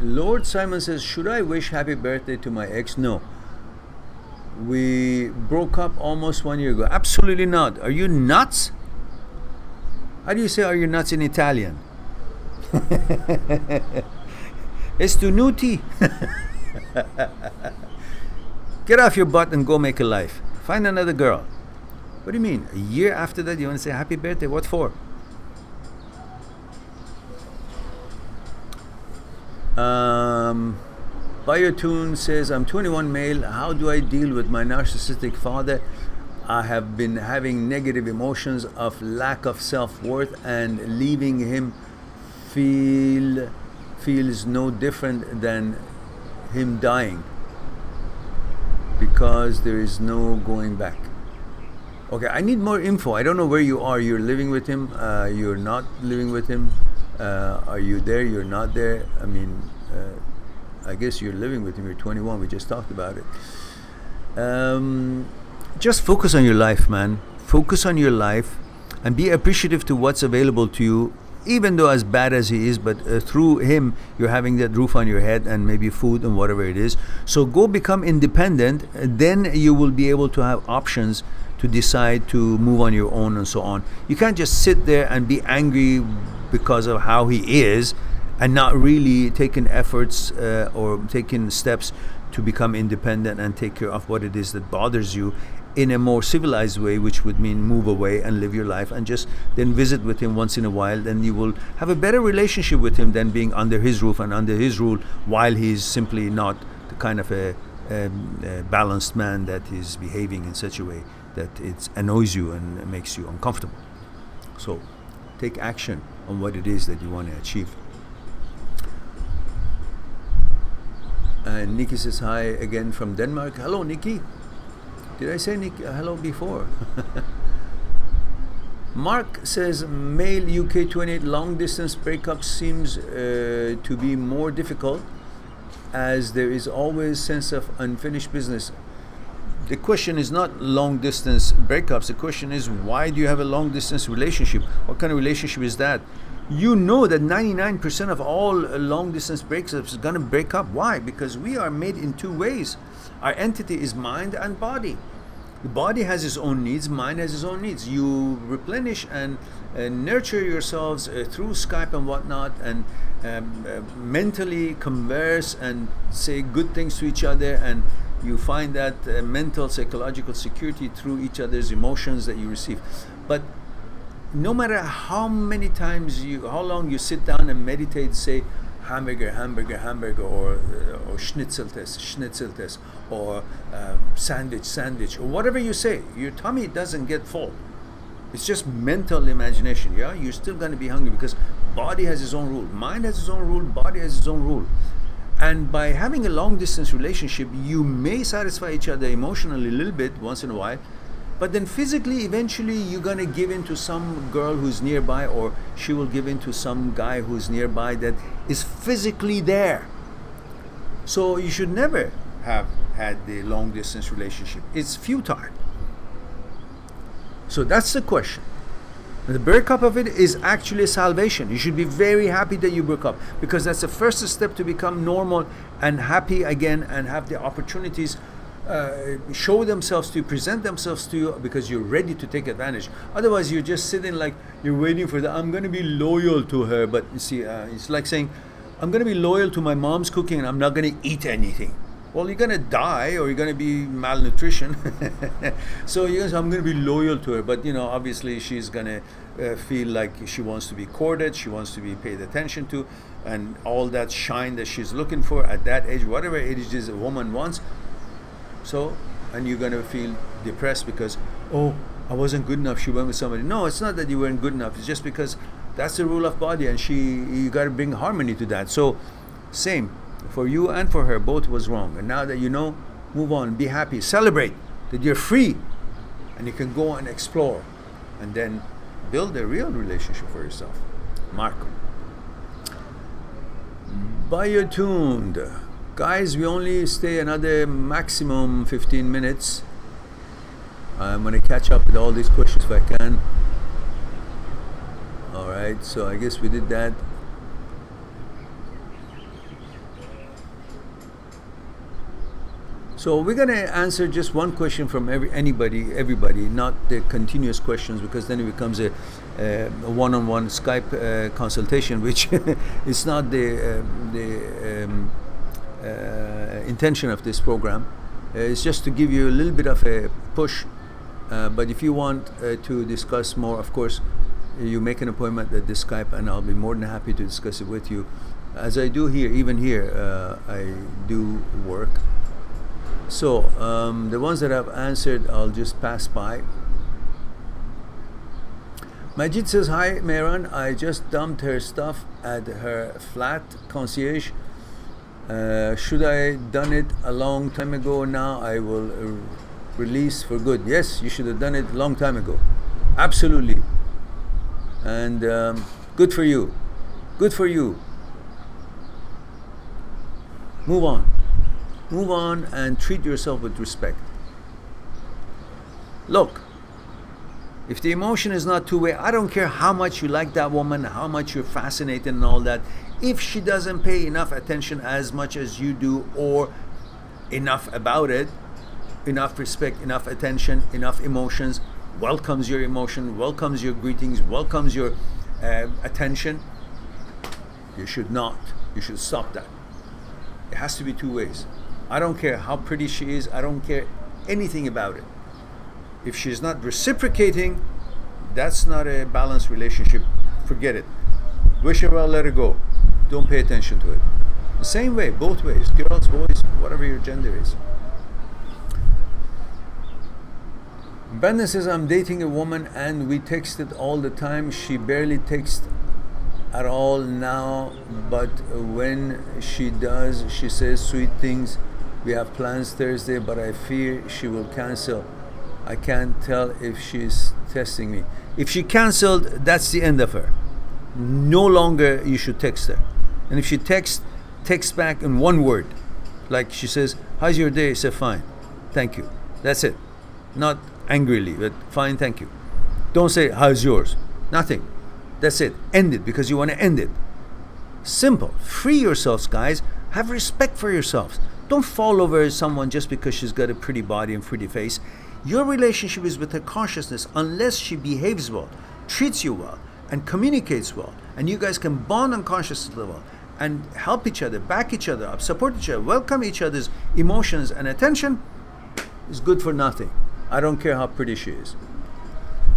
[SPEAKER 1] Lord Simon says, should I wish happy birthday to my ex? No. We broke up almost 1 year ago. Absolutely not. Are you nuts? How do you say are you nuts in Italian? Estunuti. Get off your butt and go make a life. Find another girl. What do you mean? A year after that you want to say happy birthday? What for? Biotune says, I'm 21 male. How do I deal with my narcissistic father? I have been having negative emotions of lack of self-worth, and leaving him feels no different than him dying, because there is no going back. Okay, I need more info. I don't know where you are. You're living with him, you're not living with him, are you there, you're not there? I mean, I guess you're living with him, you're 21, we just talked about it. Just focus on your life, man. Focus on your life and be appreciative to what's available to you, even though as bad as he is, but through him you're having that roof on your head and maybe food and whatever it is. So go become independent, then you will be able to have options to decide to move on your own and so on. You can't just sit there and be angry because of how he is and not really taking efforts or taking steps to become independent and take care of what it is that bothers you in a more civilized way, which would mean move away and live your life and just then visit with him once in a while. Then you will have a better relationship with him than being under his roof and under his rule while he's simply not the kind of a balanced man that is behaving in such a way that it annoys you and makes you uncomfortable. So take action on what it is that you want to achieve. And Nikki says hi again from Denmark. Hello, Nikki. Did I say Nikki hello before? Mark says male UK 28 long distance breakup seems to be more difficult as there is always sense of unfinished business. The question is not long distance breakups. The question is, why do you have a long distance relationship? What kind of relationship is that? You know that 99% of all long distance breakups is going to break up. Why? Because we are made in two ways. Our entity is mind and body. The body has its own needs, mind has its own needs. You replenish and nurture yourselves through Skype and whatnot, and mentally converse and say good things to each other, and you find that mental, psychological security through each other's emotions that you receive. But no matter how many times how long you sit down and meditate, say hamburger, hamburger, hamburger, or schnitzeltes, or sandwich, sandwich, or whatever you say, your tummy doesn't get full. It's just mental imagination. Yeah, you're still going to be hungry because body has its own rule, mind has its own rule, body has its own rule. And by having a long distance relationship, you may satisfy each other emotionally a little bit once in a while, But then physically, eventually, you're going to give in to some girl who's nearby, or she will give in to some guy who's nearby that is physically there. So you should never have had the long distance relationship. It's futile. So that's the question. And the breakup of it is actually a salvation. You should be very happy that you broke up, because that's the first step to become normal and happy again and have the opportunities show themselves to you, present themselves to you, because you're ready to take advantage. Otherwise, you're just sitting like you're waiting for I'm going to be loyal to her. But you see, it's like saying, I'm going to be loyal to my mom's cooking and I'm not going to eat anything. Well, you're going to die, or you're going to be malnutrition. So you're going to say, I'm going to be loyal to her. But, obviously she's going to feel like she wants to be courted, she wants to be paid attention to, and all that shine that she's looking for at that age, whatever age is a woman wants. So, and you're going to feel depressed because, oh, I wasn't good enough, she went with somebody. No, it's not that you weren't good enough. It's just because that's the rule of body, and you got to bring harmony to that. So, same. For you and for her, both was wrong. And now that you know, move on, be happy, celebrate that you're free, and you can go and explore, and then build a real relationship for yourself. Marco. Biotuned. Guys, we only stay another maximum 15 minutes. I'm going to catch up with all these questions if I can. Alright, so I guess we did that. So we're going to answer just one question from everybody, not the continuous questions, because then it becomes a one-on-one Skype consultation, which is not the intention of this program. It's just to give you a little bit of a push. But if you want to discuss more, of course, you make an appointment at the Skype, and I'll be more than happy to discuss it with you. As I do here, even here, I do work. So the ones that I've answered, I'll just pass by. Majid says, hi Mehran, I just dumped her stuff at her flat concierge. Should I done it a long time ago? Now I will release for good. Yes, you should have done it a long time ago. Absolutely. And good for you. Good for you. Move on. Move on and treat yourself with respect. Look, if the emotion is not two-way, I don't care how much you like that woman, how much you're fascinated and all that. If she doesn't pay enough attention as much as you do, or enough about it, enough respect, enough attention, enough emotions, welcomes your emotion, welcomes your greetings, welcomes your attention, you should not. You should stop that. It has to be two ways. I don't care how pretty she is. I don't care anything about it. If she's not reciprocating, that's not a balanced relationship. Forget it. Wish her well, let her go. Don't pay attention to it. The same way, both ways. Girls, boys, whatever your gender is. Brandon says, I'm dating a woman and we texted all the time. She barely texts at all now, but when she does, she says sweet things. We have plans Thursday, but I fear she will cancel. I can't tell if she's testing me. If she canceled, that's the end of her. No longer you should text her. And if she text back in one word. Like she says, how's your day? Say fine, thank you. That's it. Not angrily, but fine, thank you. Don't say, how's yours? Nothing. That's it. End it, because you want to end it. Simple. Free yourselves, guys. Have respect for yourselves. Don't fall over someone just because she's got a pretty body and pretty face. Your relationship is with her consciousness, unless she behaves well, treats you well, and communicates well, and you guys can bond on conscious level and help each other, back each other up, support each other, welcome each other's emotions and attention. Is good for nothing. I don't care how pretty she is.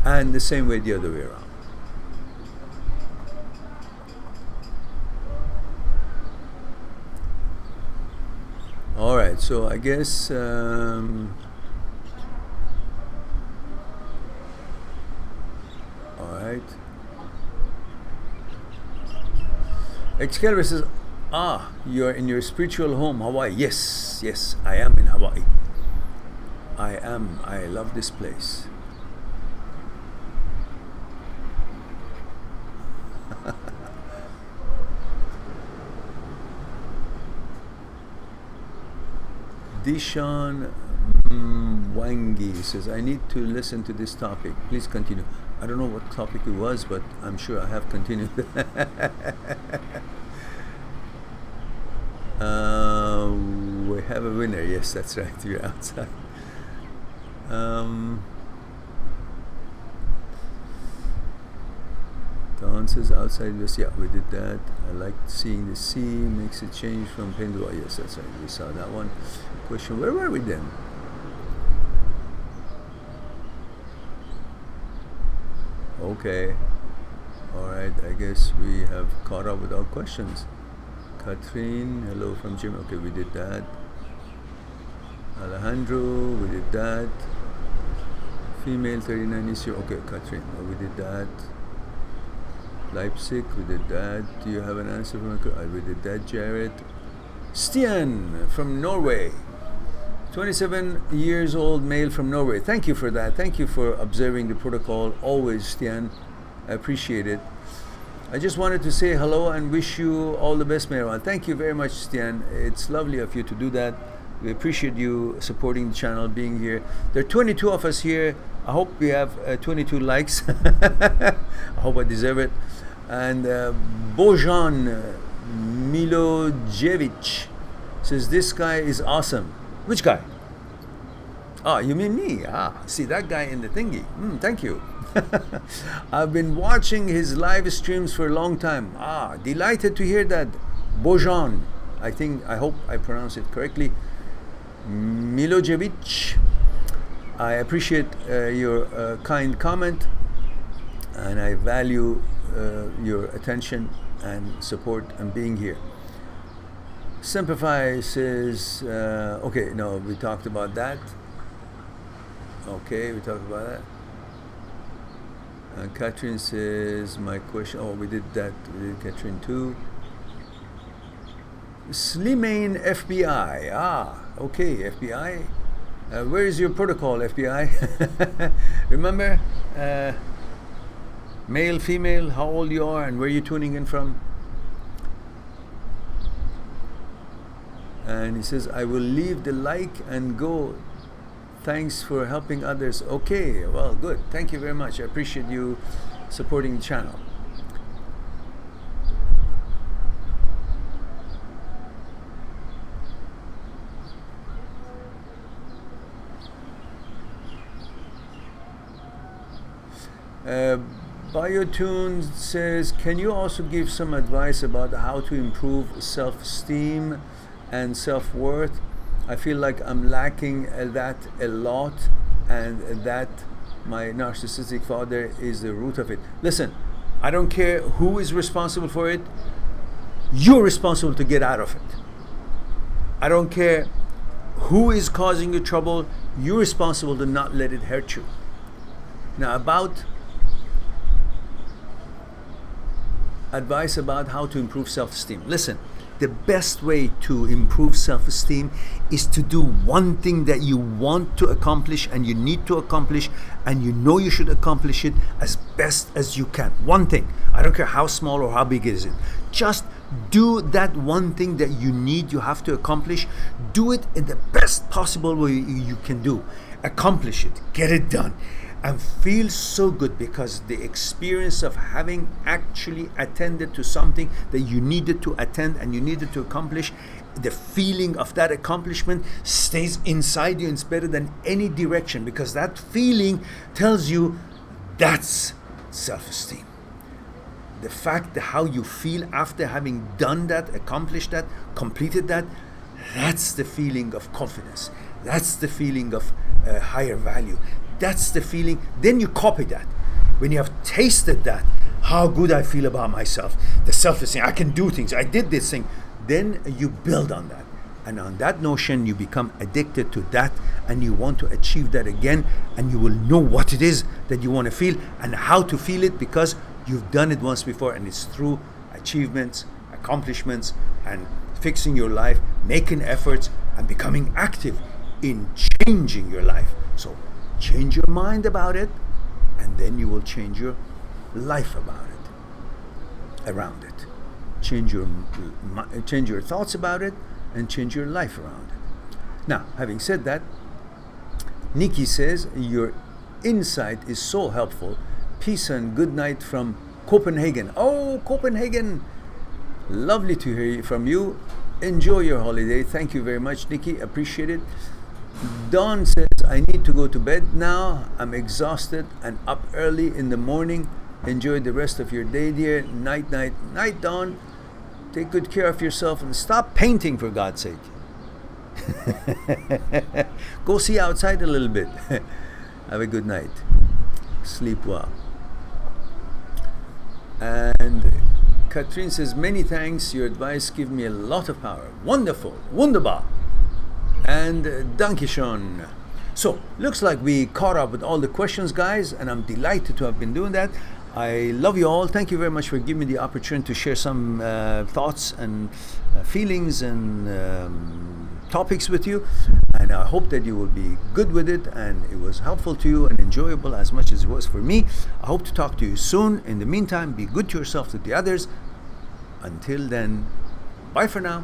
[SPEAKER 1] And the same way the other way around. All right, so I guess all right. Excalibur says, you're in your spiritual home, Hawaii. Yes, I am in Hawaii. I love this place. Dishan Wangi says, I need to listen to this topic. Please continue. I don't know what topic it was, but I'm sure I have continued. We have a winner. Yes, that's right. You're outside. Don says outside. Yes, yeah, we did that. I like seeing the sea makes it change from pain to yes, that's right. We saw that one. Question: where were we then? Okay. All right. I guess we have caught up with all questions. Catherine, hello from Jim. Okay, we did that. Alejandro, we did that. Female 39 is here. Okay, Catherine, we did that. Leipzig, we did that. Do you have an answer from we did that, Jared. Stian from Norway. 27 years old male from Norway. Thank you for that. Thank you for observing the protocol always, Stian. I appreciate it. I just wanted to say hello and wish you all the best, Mehran. Thank you very much, Stian. It's lovely of you to do that. We appreciate you supporting the channel, being here. There are 22 of us here. I hope we have 22 likes. I hope I deserve it. And Bojan Milojevic says, this guy is awesome. Which guy? Ah, you mean me? Ah, see that guy in the thingy. Thank you. I've been watching his live streams for a long time. Ah, delighted to hear that. Bojan, I hope I pronounce it correctly. Milojevic, I appreciate your kind comment, and I value your attention and support and being here. Simplify says, okay, no, we talked about that. Okay, we talked about that. And Catherine says, my question, we did that, we did Catherine too. Slimane FBI, okay, FBI. Where is your protocol, FBI? Remember, male, female, how old you are and where you're tuning in from. And he says, I will leave the like and go. Thanks for helping others. Okay, well, good. Thank you very much. I appreciate you supporting the channel. Biotune says, can you also give some advice about how to improve self-esteem and self-worth? I feel like I'm lacking that a lot, and that my narcissistic father is the root of it. Listen, I don't care who is responsible for it. You're responsible to get out of it. I don't care who is causing you trouble. You're responsible to not let it hurt you. Now, about advice about how to improve self-esteem. Listen, the best way to improve self-esteem is to do one thing that you want to accomplish and you need to accomplish, and you know you should accomplish it as best as you can. One thing. I don't care how small or how big it is. Just do that one thing that you have to accomplish. Do it in the best possible way you can do. Accomplish it. Get it done. And feel so good, because the experience of having actually attended to something that you needed to attend and you needed to accomplish, the feeling of that accomplishment stays inside you. It's better than any direction, because that feeling tells you that's self-esteem. The fact that how you feel after having done that, accomplished that, completed that, that's the feeling of confidence. That's the feeling of higher value. That's the feeling. Then you copy that. When you have tasted that, how good I feel about myself, the self-esteem, I can do things, I did this thing. Then you build on that. And on that notion, you become addicted to that, and you want to achieve that again, and you will know what it is that you want to feel and how to feel it, because you've done it once before, and it's through achievements, accomplishments, and fixing your life, making efforts, and becoming active in changing your life. So change your mind about it, and then you will change your life about it, around it. Change your thoughts about it, and change your life around it. Now, having said that, Nikki says, your insight is so helpful. Peace and good night from Copenhagen. Oh, Copenhagen. Lovely to hear from you. Enjoy your holiday. Thank you very much, Nikki. Appreciate it. Dawn says, I need to go to bed now. I'm exhausted and up early in the morning. Enjoy the rest of your day, dear. Night, night, night, Dawn. Take good care of yourself and stop painting, for God's sake. Go see outside a little bit. Have a good night. Sleep well. And Katrin says, many thanks. Your advice gives me a lot of power. Wonderful. Wunderbar. And Dankeschön. So, looks like we caught up with all the questions, guys, and I'm delighted to have been doing that. I love you all. Thank you very much for giving me the opportunity to share some thoughts and feelings and topics with you. And I hope that you will be good with it and it was helpful to you and enjoyable as much as it was for me. I hope to talk to you soon. In the meantime, be good to yourself, to the others. Until then, bye for now.